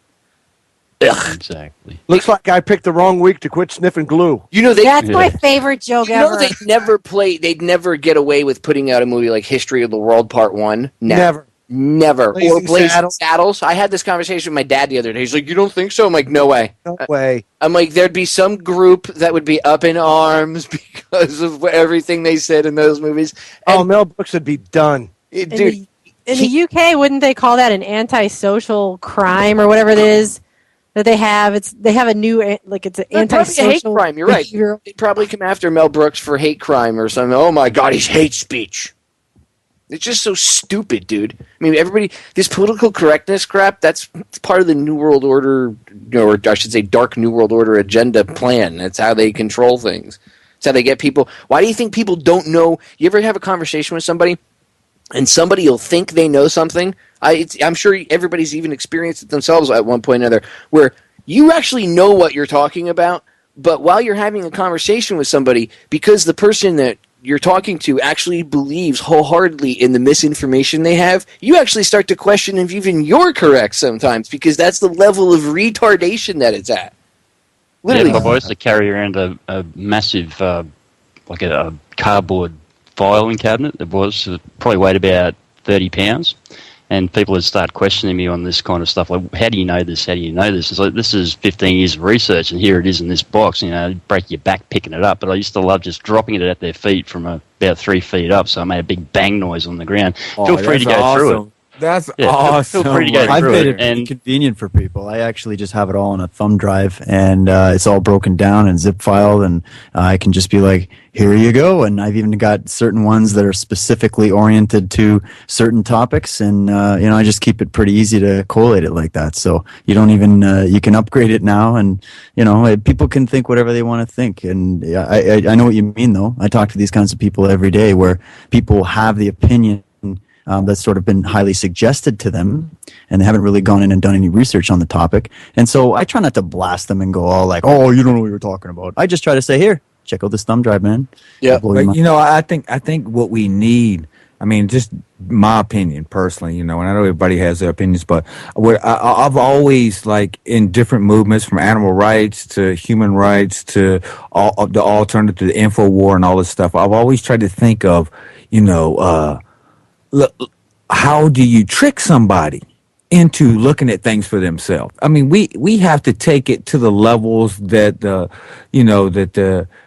Exactly. Looks like I picked the wrong week to quit sniffing glue. That's my favorite joke ever. They'd never get away with putting out a movie like History of the World Part 1. Never. Blazing Saddles. I had this conversation with my dad the other day. He's like, you don't think so? I'm like, no way. No way. I'm like, there'd be some group that would be up in arms because of everything they said in those movies. And Mel Brooks would be done. Dude. In the UK, wouldn't they call that an antisocial crime or whatever it is that they have? They have a new, it's an antisocial hate crime. You're right. They'd probably come after Mel Brooks for hate crime or something. Oh my God, he's hate speech. It's just so stupid, dude. I mean, this political correctness crap, that's part of the New World Order, or I should say Dark New World Order agenda plan. That's how they control things. It's how they get people. Why do you think people don't know? You ever have a conversation with somebody and somebody will think they know something? I'm sure everybody's even experienced it themselves at one point or another, where you actually know what you're talking about, but while you're having a conversation with somebody, because the person that you're talking to actually believes wholeheartedly in the misinformation they have, you actually start to question if even you're correct sometimes, because that's the level of retardation that it's at. Literally. Yeah, I used to carry around a massive, like a cardboard filing cabinet that probably weighed about 30 pounds. And people would start questioning me on this kind of stuff, like, how do you know this? How do you know this? It's like, this is 15 years of research, and here it is in this box. Break your back picking it up. But I used to love just dropping it at their feet from about 3 feet up, so I made a big bang noise on the ground. Feel free to go through it. That's awesome. Feel free to go I've made it pretty convenient for people. I actually just have it all on a thumb drive, and it's all broken down and zip filed, and I can just be like, here you go. And I've even got certain ones that are specifically oriented to certain topics, and I just keep it pretty easy to collate it like that. So you don't even you can upgrade it now, and people can think whatever they want to think. And I know what you mean, though. I talk to these kinds of people every day, where people have the opinion that's sort of been highly suggested to them, and they haven't really gone in and done any research on the topic. And so I try not to blast them and go all like, oh, you don't know what you're talking about. I just try to say, here, check out this thumb drive, man. Yeah, but, I think what we need, just my opinion personally, and I know everybody has their opinions, but I've always, in different movements, from animal rights to human rights to the alternative to the info war and all this stuff, I've always tried to think of, how do you trick somebody into looking at things for themselves? We have to take it to the levels that the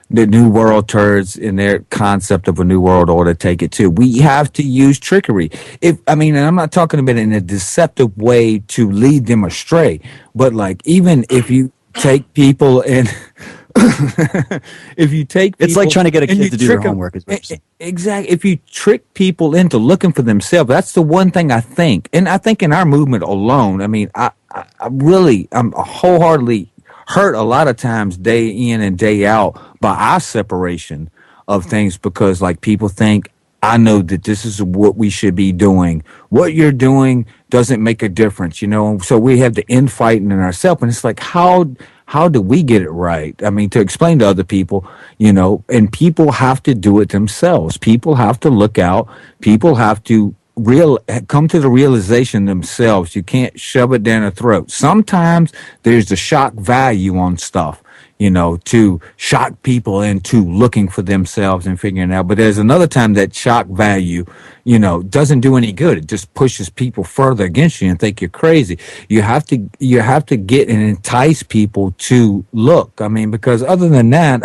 New World turds in their concept of a New World Order take it to. We have to use trickery. And I'm not talking about it in a deceptive way to lead them astray, but even if you take people and if you take people, it's like trying to get a kid to do their homework. Exactly. If you trick people into looking for themselves, that's the one thing I think. And I think in our movement alone, I'm wholeheartedly hurt a lot of times, day in and day out, by our separation of things, because people think, I know that this is what we should be doing. What you're doing doesn't make a difference, So we have the infighting in ourselves, and it's like, how do we get it right? To explain to other people, and people have to do it themselves. People have to look out. People have to come to the realization themselves. You can't shove it down their throat. Sometimes there's the shock value on stuff, to shock people into looking for themselves and figuring it out. But there's another time that shock value, doesn't do any good. It just pushes people further against you and think you're crazy. You have to get and entice people to look. Because other than that,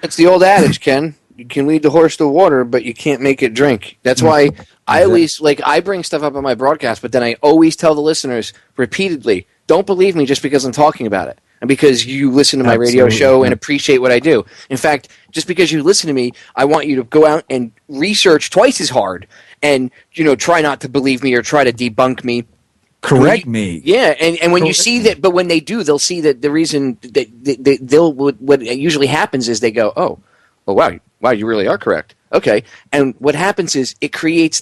it's the old adage, Ken. You can lead the horse to water, but you can't make it drink. That's why I always, I bring stuff up on my broadcast, but then I always tell the listeners repeatedly, don't believe me just because I'm talking about it, and because you listen to my radio show and appreciate what I do. In fact, just because you listen to me, I want you to go out and research twice as hard and, try not to believe me or try to debunk me. Correct me. Yeah, and when you see that, but when they do, they'll see that the reason that what usually happens is they go, oh, wow, you really are correct. Okay, and what happens is it creates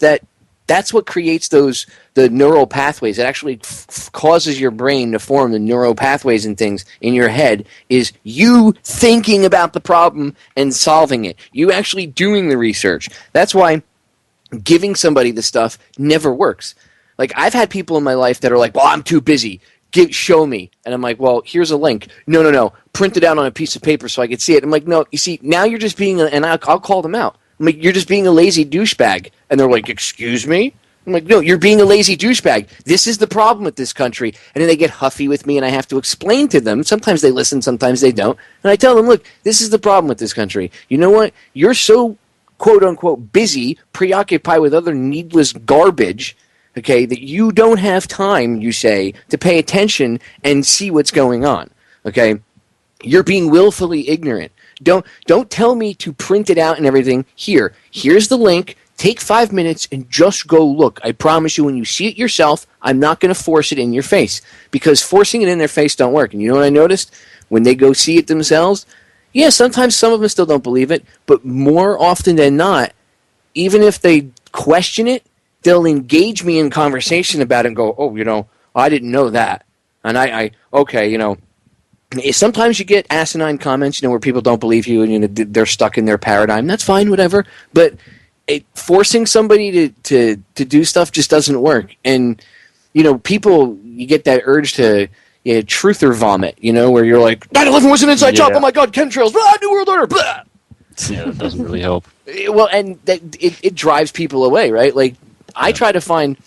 that's what creates the neural pathways. It actually causes your brain to form the neural pathways and things in your head, is you thinking about the problem and solving it. You actually doing the research. That's why giving somebody the stuff never works. I've had people in my life that are like, well, I'm too busy. show me. And I'm like, well, here's a link. No. Print it out on a piece of paper so I can see it. I'm like, no, you see, now you're just being, and I'll call them out. I'm like, you're just being a lazy douchebag. And they're like, excuse me? I'm like, no, you're being a lazy douchebag. This is the problem with this country. And then they get huffy with me, and I have to explain to them. Sometimes they listen, sometimes they don't. And I tell them, look, this is the problem with this country. You know what? You're so, quote-unquote, busy, preoccupied with other needless garbage, okay, that you don't have time, you say, to pay attention and see what's going on, okay? You're being willfully ignorant. Don't tell me to print it out and everything. Here's the link. Take 5 minutes and just go look. I promise you, when you see it yourself, I'm not going to force it in your face, because forcing it in their face don't work. And you know what I noticed? When they go see it themselves, yeah, sometimes some of them still don't believe it, but more often than not, even if they question it, they'll engage me in conversation about it and go, oh, I didn't know that. And okay, sometimes you get asinine comments, where people don't believe you and they're stuck in their paradigm. That's fine, whatever. But forcing somebody to do stuff just doesn't work. And, people, you get that urge to truth or vomit, where you're like, 9/11 was an inside job. Oh my God, chemtrails, New World Order, blah. Yeah, that doesn't really help. Well, and it drives people away, right? Like, I try to find,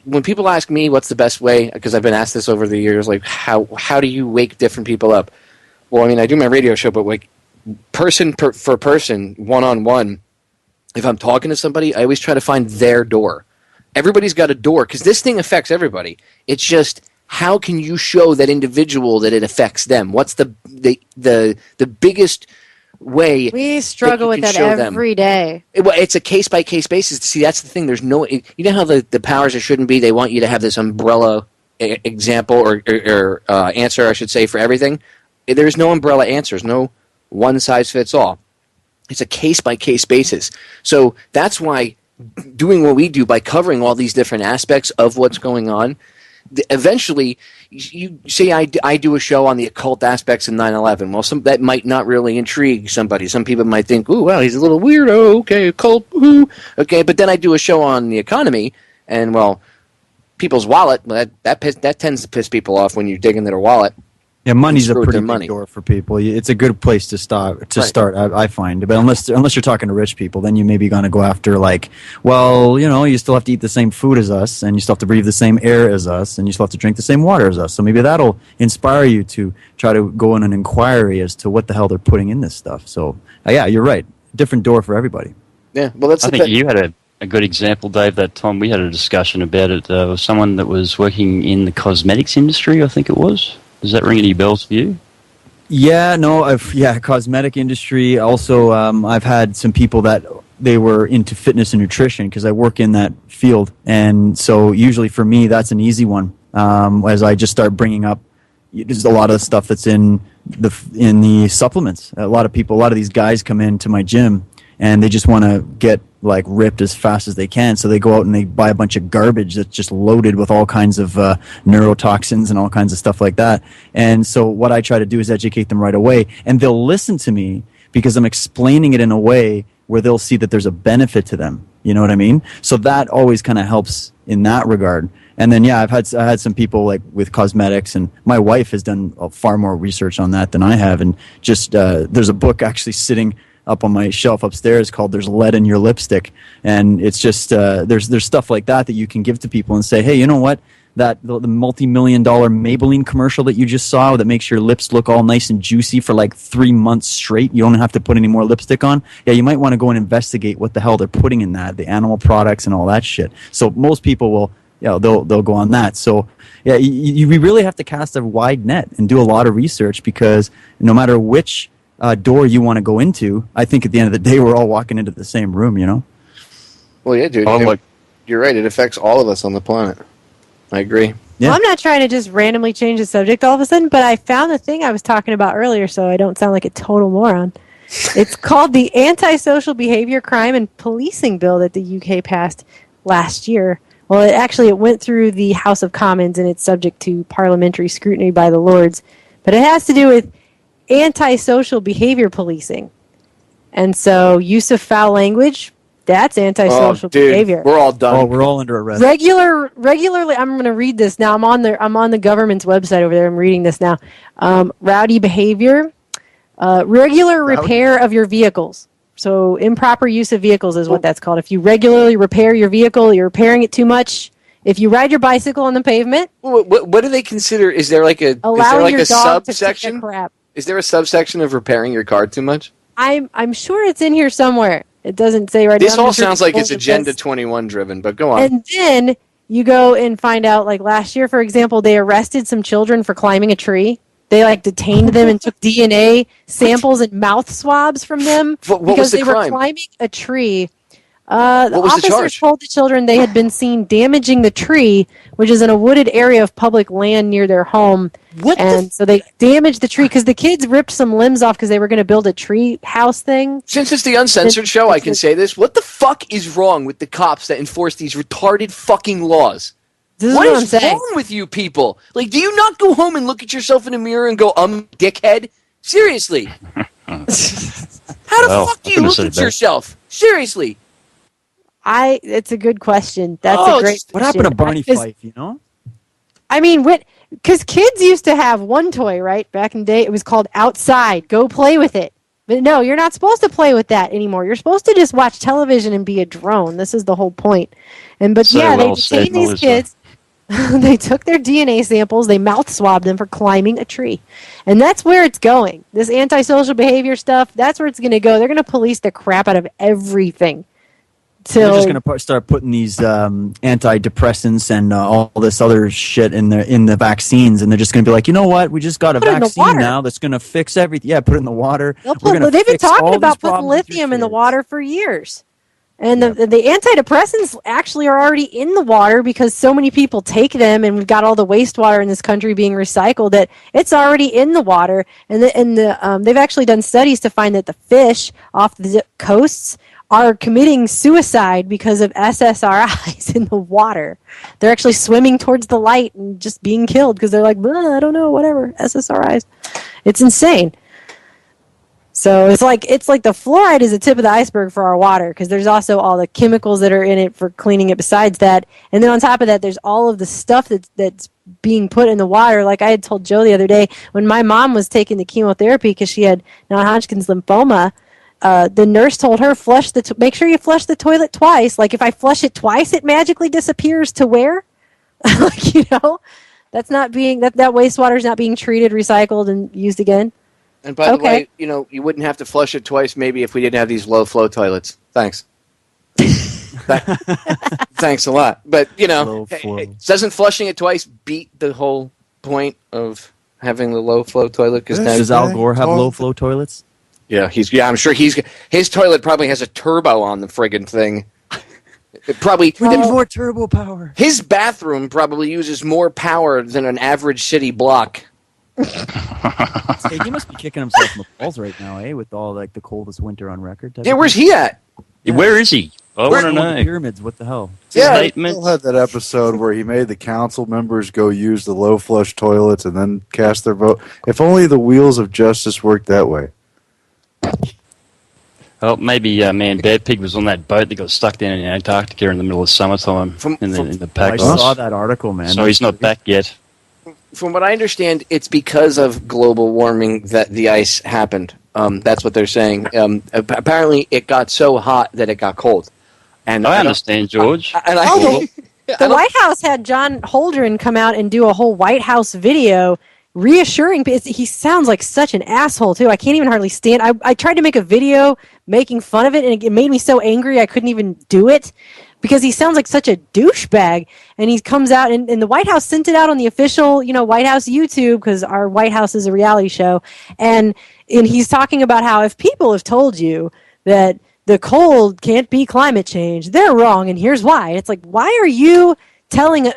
when people ask me what's the best way, because I've been asked this over the years, like, how do you wake different people up? Well, I mean, I do my radio show, but like, person for person, one-on-one, if I'm talking to somebody, I always try to find their door. Everybody's got a door, because this thing affects everybody. It's just, how can you show that individual that it affects them? What's the biggest way? We struggle with that every day. It's a case-by-case basis. See, that's the thing. There's no... You know how the powers that shouldn't be, they want you to have this umbrella example or answer, I should say, for everything? There's no umbrella answers, no one-size-fits-all. It's a case-by-case basis. So that's why doing what we do by covering all these different aspects of what's going on, eventually, you say I do a show on the occult aspects of 9/11. Well, that might not really intrigue somebody. Some people might think, ooh, well, he's a little weirdo. Okay, occult, ooh. Okay, but then I do a show on the economy, and, well, people's wallet, that tends to piss people off when you dig into their wallet. Yeah, money's a pretty big door for people. It's a good place to start. I find, but unless you're talking to rich people, then you may be going to go after like, well, you still have to eat the same food as us, and you still have to breathe the same air as us, and you still have to drink the same water as us. So maybe that'll inspire you to try to go on an inquiry as to what the hell they're putting in this stuff. So yeah, you're right. Different door for everybody. Yeah, well, I think you had a good example, Dave. That time we had a discussion about it. Was someone that was working in the cosmetics industry, I think it was. Does that ring any bells for you? Yeah, no, cosmetic industry. Also, I've had some people that they were into fitness and nutrition because I work in that field. And so usually for me, that's an easy one. As I just start bringing up just a lot of the stuff that's in the supplements. A lot of these guys come into my gym and they just want to get like ripped as fast as they can. So they go out and they buy a bunch of garbage that's just loaded with all kinds of neurotoxins and all kinds of stuff like that. And so what I try to do is educate them right away. And they'll listen to me because I'm explaining it in a way where they'll see that there's a benefit to them. You know what I mean? So that always kind of helps in that regard. And then, yeah, I had some people like with cosmetics, and my wife has done far more research on that than I have. And just there's a book actually sitting up on my shelf upstairs called "There's Lead in Your Lipstick," and it's just there's stuff like that you can give to people and say, hey, you know what? The multi-million-dollar Maybelline commercial that you just saw that makes your lips look all nice and juicy for like 3 months straight. You don't have to put any more lipstick on. Yeah, you might want to go and investigate what the hell they're putting in that, the animal products and all that shit. So most people will, they'll go on that. So yeah, you really have to cast a wide net and do a lot of research, because no matter which door you want to go into, I think at the end of the day we're all walking into the same room, Well, yeah, dude. You're right. It affects all of us on the planet. I agree. Yeah. Well, I'm not trying to just randomly change the subject all of a sudden, but I found the thing I was talking about earlier, so I don't sound like a total moron. It's called the Antisocial Behavior, Crime and Policing Bill that the UK passed last year. Well, it went through the House of Commons, and it's subject to parliamentary scrutiny by the Lords. But it has to do with antisocial behavior policing. And so use of foul language That's antisocial behavior. We're all done. Oh, we're all under arrest. Regularly, I'm going to read this now. I'm on the government's website over there. I'm reading this now. Rowdy behavior, regular repair of your vehicles. So improper use of vehicles is what that's called. If you regularly repair your vehicle, you're repairing it too much. If you ride your bicycle on the pavement, what do they consider? Is there like a subsection? Crap. Is there a subsection of repairing your car too much? I'm sure it's in here somewhere. It doesn't say right now. This all sounds like it's Agenda 21 driven, but go on. And then you go and find out, like last year, for example, they arrested some children for climbing a tree. They detained them and took DNA samples and mouth swabs from them because they were climbing a tree. The officers told the children they had been seen damaging the tree, which is in a wooded area of public land near their home. So they damaged the tree because the kids ripped some limbs off because they were going to build a tree house thing. Since it's the uncensored show, I can say this. What the fuck is wrong with the cops that enforce these retarded fucking laws? What is wrong with you people? Like, do you not go home and look at yourself in a mirror and go, dickhead? Seriously. How the fuck do you look at yourself? Seriously. It's a good question. That's a great question. What happened to Barney Fife, you know? I mean, because kids used to have one toy, right? Back in the day, it was called Outside. Go play with it. But no, you're not supposed to play with that anymore. You're supposed to just watch television and be a drone. This is the whole point. They detained these kids. They took their DNA samples. They mouth swabbed them for climbing a tree. And that's where it's going. This antisocial behavior stuff, that's where it's going to go. They're going to police the crap out of everything. They're just going to start putting these antidepressants and all this other shit in the vaccines, and they're just going to be like, you know what? We just got a vaccine now that's going to fix everything. Yeah, put it in the water. They've been talking about putting lithium in the water for years. And the antidepressants actually are already in the water because so many people take them, and we've got all the wastewater in this country being recycled that it's already in the water. And they've actually done studies to find that the fish off the coasts are committing suicide because of SSRIs in the water. They're actually swimming towards the light and just being killed because they're like, I don't know, whatever, SSRIs. It's insane. So it's like the fluoride is the tip of the iceberg for our water because there's also all the chemicals that are in it for cleaning it besides that. And then on top of that, there's all of the stuff that's being put in the water. Like I had told Joe the other day, when my mom was taking the chemotherapy because she had non-Hodgkin's lymphoma, the nurse told her, make sure you flush the toilet twice. Like if I flush it twice, it magically disappears to where? That's not being, that wastewater is not being treated, recycled, and used again. And by the way, you wouldn't have to flush it twice maybe if we didn't have these low-flow toilets. Thanks. Thanks a lot. But, doesn't flushing it twice beat the whole point of having the low-flow toilet? Does Al Gore have low-flow toilets? Yeah, I'm sure his toilet probably has a turbo on the friggin' thing. We need more turbo power. His bathroom probably uses more power than an average city block. Hey, he must be kicking himself in the balls right now, with all the coldest winter on record. Yeah, where's he at? Yeah. Where is he? I want to know. The pyramids, what the hell? Yeah, he still had that episode where he made the council members go use the low flush toilets and then cast their vote. If only the wheels of justice worked that way. Well, maybe Bad Pig was on that boat that got stuck down in Antarctica in the middle of summertime in the pack. I saw that article, man. So he's not back yet. From what I understand, it's because of global warming that the ice happened. That's what they're saying. Apparently, it got so hot that it got cold. And I understand, George. The White House had John Holdren come out and do a whole White House video reassuring. He sounds like such an asshole, too. I can't even hardly stand. I tried to make a video making fun of it, and it made me so angry I couldn't even do it. Because he sounds like such a douchebag, and he comes out, and the White House sent it out on the official, White House YouTube, because our White House is a reality show, and he's talking about how if people have told you that the cold can't be climate change, they're wrong, and here's why. It's like, why are you telling?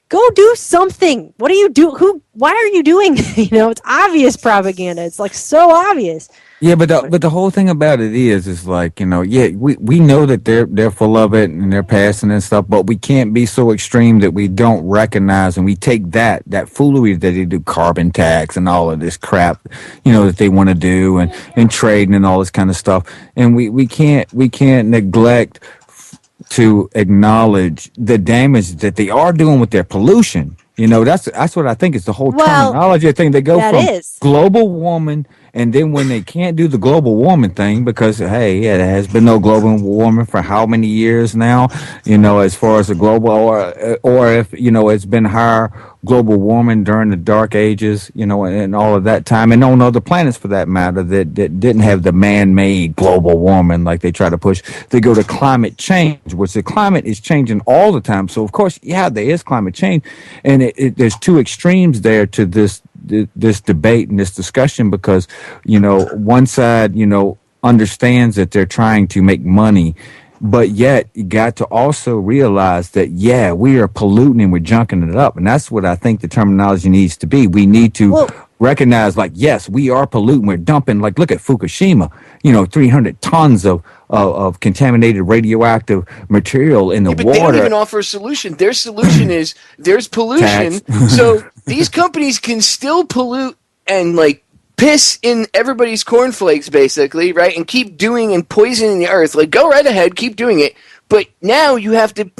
Go do something. What do you do? Why are you doing? It's obvious propaganda. It's like so obvious. Yeah, but the whole thing about it is like, we know that they're full of it and they're passing and stuff, but we can't be so extreme that we don't recognize and we take that foolery that they do, carbon tax and all of this crap, that they want to do and trading and all this kind of stuff, and we can't neglect to acknowledge the damage that they are doing with their pollution. That's what I think is the whole terminology thing. They go from global warming. And then when they can't do the global warming thing because, hey, there has been no global warming for how many years now, as far as the global or if, it's been higher global warming during the dark ages, and all of that time. And on other planets, for that matter, that didn't have the man-made global warming like they try to push. They go to climate change, which the climate is changing all the time. So, of course, there is climate change. And there's two extremes there to this debate and this discussion because, one side, understands that they're trying to make money, but yet you got to also realize that, we are polluting and we're junking it up. And that's what I think the terminology needs to be. We need to recognize, like, yes, we are polluting. We're dumping, like, look at Fukushima, 300 tons of contaminated radioactive material in the water. They don't even offer a solution. Their solution is there's pollution, so these companies can still pollute and, like, piss in everybody's cornflakes, basically, right? And keep doing and poisoning the earth. Like, go right ahead, keep doing it. But now you have to,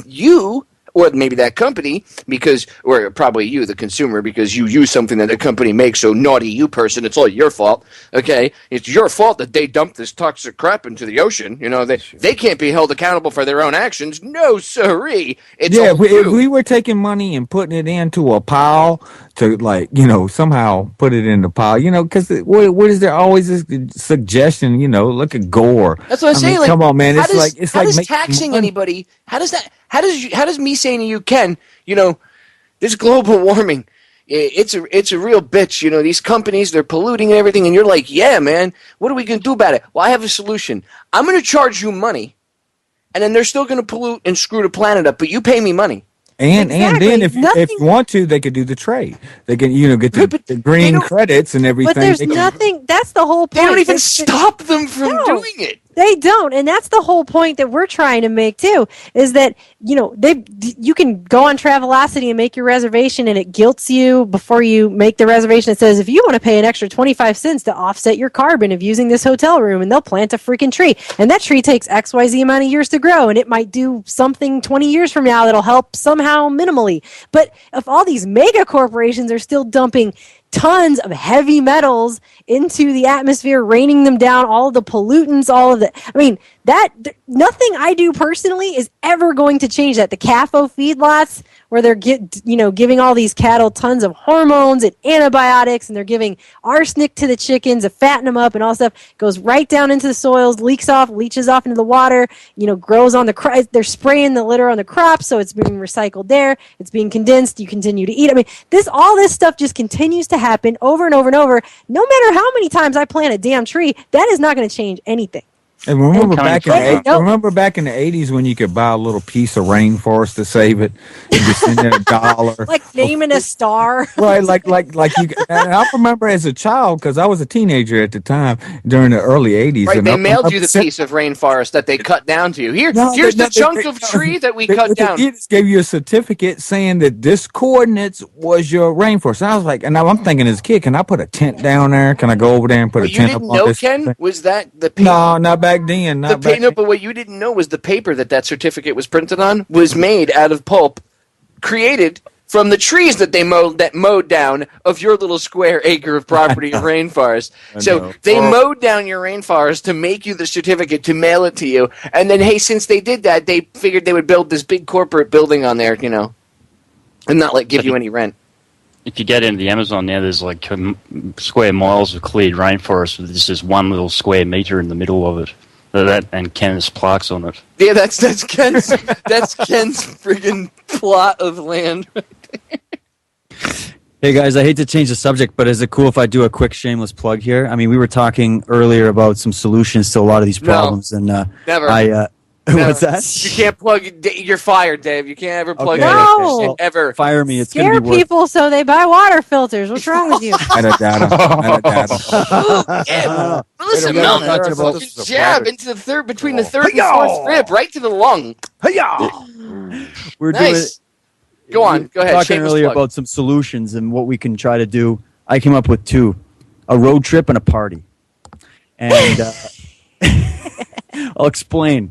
or maybe that company, or probably you, the consumer, because you use something that the company makes, so naughty you person, it's all your fault, okay? It's your fault that they dumped this toxic crap into the ocean. They can't be held accountable for their own actions. No, sirree. If we were taking money and putting it into a pile to, like, somehow put it in the pile, because what is there always this suggestion, look at Gore. That's what I'm saying. Come on, man. How does taxing anybody, how does me saying to you, Ken, this global warming, it's a real bitch. These companies, they're polluting and everything, and you're like, yeah, man, what are we going to do about it? Well, I have a solution. I'm going to charge you money, and then they're still going to pollute and screw the planet up, but you pay me money. And then if you want to, they could do the trade. They can get the green credits and everything. But there's nothing. That's the whole point. They don't even stop them from doing it. They don't, and that's the whole point that we're trying to make too. Is that you can go on Travelocity and make your reservation, and it guilts you before you make the reservation. It says if you want to pay an extra 25 cents to offset your carbon of using this hotel room, and they'll plant a freaking tree, and that tree takes XYZ amount of years to grow, and it might do something 20 years from now that'll help somehow minimally. But if all these mega corporations are still dumping tons of heavy metals into the atmosphere, raining them down, all of the pollutants, all of the, nothing I do personally is ever going to change that. The CAFO feedlots where they're giving all these cattle tons of hormones and antibiotics, and they're giving arsenic to the chickens to fatten them up and all stuff, goes right down into the soils, leaches off into the water, grows on they're spraying the litter on the crops, so it's being recycled there, it's being condensed, you continue to eat. All this stuff just continues to happen over and over and over. No matter how many times I plant a damn tree, that is not going to change anything. And remember back in the 80s when you could buy a little piece of rainforest to save it and just send it $1. Like naming a star. Right, like you. And I remember as a child, because I was a teenager at the time during the early 80s. Right, they mailed you the piece of rainforest that they cut down to you. Here's the chunk of tree that we cut down. They just gave you a certificate saying that this coordinates was your rainforest. And I was like, and now I'm thinking as a kid, can I put a tent down there? Can I go over there and put a tent up on this? You didn't know, Ken? Was that the paper? No, not back then. But what you didn't know was the paper that certificate was printed on was made out of pulp, created from the trees that they mowed down of your little square acre of property of rainforest. So they mowed down your rainforest to make you the certificate to mail it to you. And then, hey, since they did that, they figured they would build this big corporate building on there, and not give you any rent. If you get into the Amazon now, there's like square miles of cleared rainforest with just one little square meter in the middle of it. That and Kenneth's plaques on it. Yeah, that's Ken's friggin' plot of land. Hey guys, I hate to change the subject, but is it cool if I do a quick shameless plug here? We were talking earlier about some solutions to a lot of these problems, and never. What's that? You can't plug. You're fired, Dave. You can't ever plug No. ever. Fire me. It's Scare going to be worth. people so they buy water filters. What's wrong with you? Metadata. Yeah. Melissa Melton, jab into the third, between the third and fourth rib, right to the lung. We're Nice. Go on. Go ahead. Talking Shameless earlier plug. about some solutions and what we can try to do. I came up with two: a road trip and a party. And I'll explain.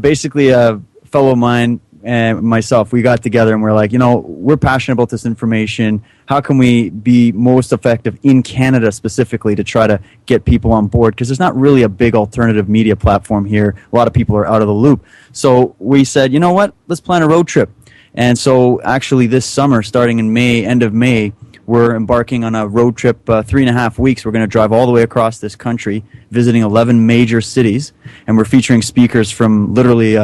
Basically, a fellow of mine and myself, we got together and we're like, we're passionate about this information. How can we be most effective in Canada specifically to try to get people on board? Because there's not really a big alternative media platform here. A lot of people are out of the loop. So we said, you know what? Let's plan a road trip. And so actually this summer, starting in May, end of May, we're embarking on a road trip, 3.5 weeks. We're going to drive all the way across this country, visiting 11 major cities, and we're featuring speakers from literally,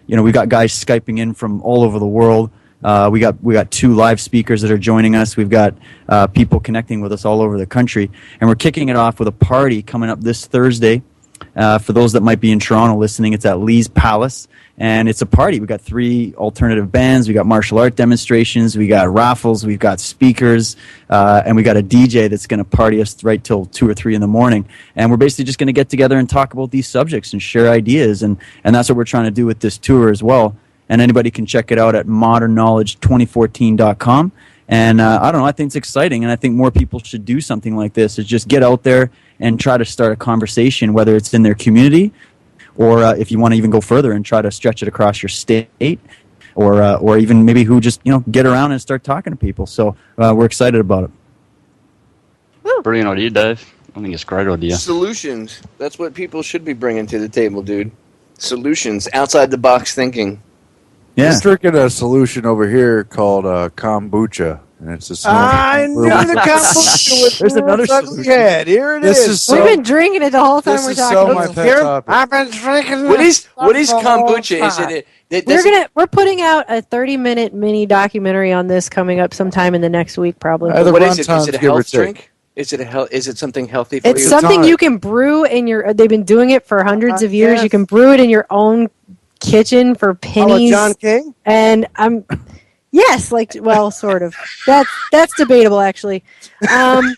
we got guys Skyping in from all over the world. We got 2 live speakers that are joining us. We've got people connecting with us all over the country, and we're kicking it off with a party coming up this Thursday. For those that might be in Toronto listening, it's at Lee's Palace, and it's a party. We've got 3 alternative bands. We got martial art demonstrations. We got raffles. We've got speakers, and we got a DJ that's going to party us right till 2 or 3 in the morning. And we're basically just going to get together and talk about these subjects and share ideas, and that's what we're trying to do with this tour as well. And anybody can check it out at modernknowledge2014.com. And I don't know, I think it's exciting, and I think more people should do something like this, is just get out there and try to start a conversation, whether it's in their community or if you want to even go further and try to stretch it across your state or even maybe who just, get around and start talking to people. So we're excited about it. Brilliant idea, Dave. I think it's a great idea. Solutions. That's what people should be bringing to the table, dude. Solutions. Outside the box thinking. Yeah. I'm drinking a solution over here called kombucha. And it's a I knew the kombucha was There's another ugly head. Here it is. We've been drinking it the whole time we're talking. My pet topic. I've been drinking. What is kombucha? Is it? We're putting out a 30-minute mini documentary on this coming up sometime in the next week, probably. What is it? Is it a health drink? Is it something healthy for you? It's something you can brew in your. They've been doing it for hundreds of years. Yes. You can brew it in your own kitchen for pennies. John King? And yes, sort of. That's debatable, actually.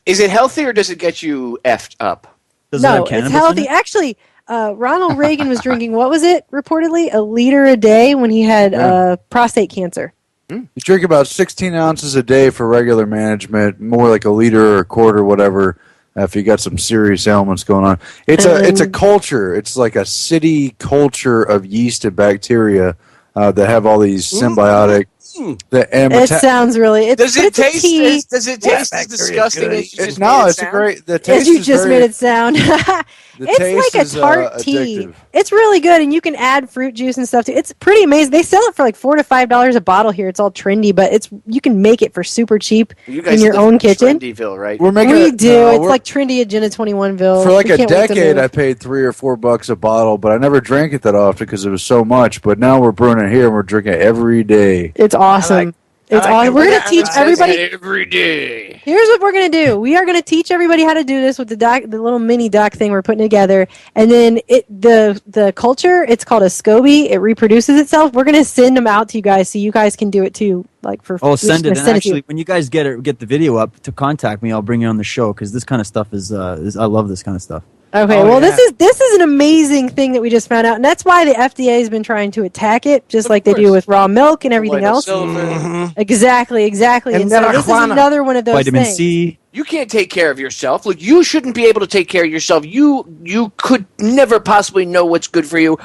Is it healthy or does it get you effed up? No, it's healthy. Actually, Ronald Reagan was drinking, what was it, reportedly? A liter a day when he had prostate cancer. You drink about 16 ounces a day for regular management, more like a liter or a quarter, whatever, if you got some serious ailments going on. It's a culture. It's like a city culture of yeast and bacteria that have all these symbiotic. It sounds really. Does it taste as disgusting as you just made it sound? Great. The taste as you is just very, made it sound. It's like a tart tea. addictive. It's really good, and you can add fruit juice and stuff too. It's pretty amazing. They sell it for like $4 to $5 a bottle here. It's all trendy, but you can make it for super cheap in your own kitchen. Trendyville, right? We do. It's like trendy at Gin at 21ville. For like a decade, I paid $3 or $4 a bottle, but I never drank it that often because it was so much. But now we're brewing it here, and we're drinking it every day. It's awesome. It's awesome. We're going to teach everybody every day. Here's what we're going to do. We are going to teach everybody how to do this with the little mini doc thing we're putting together. And then the culture, it's called a SCOBY. It reproduces itself. We're going to send them out to you guys so you guys can do it too. Send it. And actually, when you guys get the video up, to contact me, I'll bring you on the show because this kind of stuff is I love this kind of stuff. Okay, this is an amazing thing that we just found out, and that's why the FDA has been trying to attack it, just like they do with raw milk and everything else. Mm-hmm. Exactly. And so this is another one of those Vitamin things. C. You can't take care of yourself. Look, you shouldn't be able to take care of yourself. You could never possibly know what's good for you.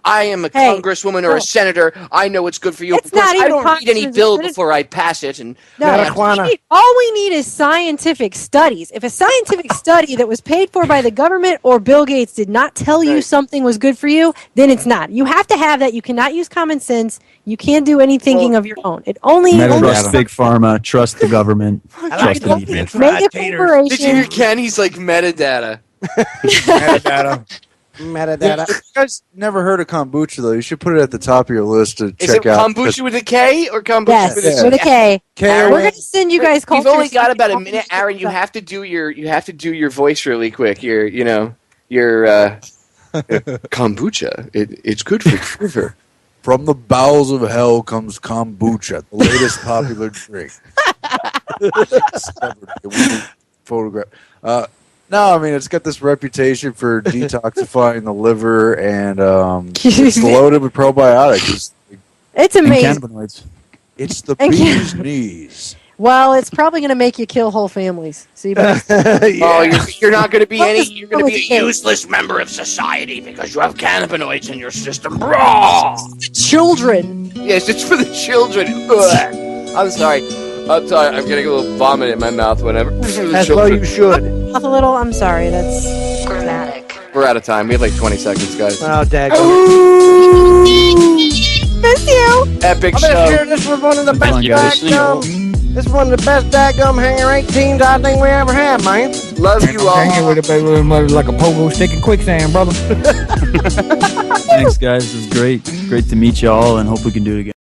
I am a congresswoman or a senator. I know what's good for you. It's not even I don't read any bill before I pass it. And all we need is scientific studies. If a scientific study that was paid for by the government or Bill Gates did not tell you something was good for you, then it's not. You have to have that. You cannot use common sense. You can't do any thinking of your own. It only trust big pharma, trust the government, trust the media. Make a corporation. Did you hear Ken? He's like metadata. Metadata. Yeah, you guys never heard of kombucha, though. You should put it at the top of your list to check out. Is it kombucha with a K or kombucha with a K? Aaron, we're going to send you guys cultures. We've only got about a minute, Aaron. You have to do your voice really quick. Kombucha. It's good for liver. From the bowels of hell comes kombucha, the latest popular drink. Photograph. No, I mean it's got this reputation for detoxifying the liver, and it's loaded with probiotics. It's amazing. And cannabinoids. It's the bee's knees. Well, it's probably going to make you kill whole families. So you better Oh, you're not going to be you're going to be a useless member of society because you have cannabinoids in your system. Children. Yes, it's for the children. Ugh. I'm sorry. I'm getting a little vomit in my mouth whenever. As well you should. A little. I'm sorry. That's dramatic. We're out of time. We have like 20 seconds, guys. Oh, dang. Miss you. Epic show. show. This was one of the best This is one of the best dadgum Hangar 18s I think we ever had, man. Love you all. Hanging with like a pogo stick in quicksand, brother. Thanks, guys. It was great. Great to meet you all, and hope we can do it again.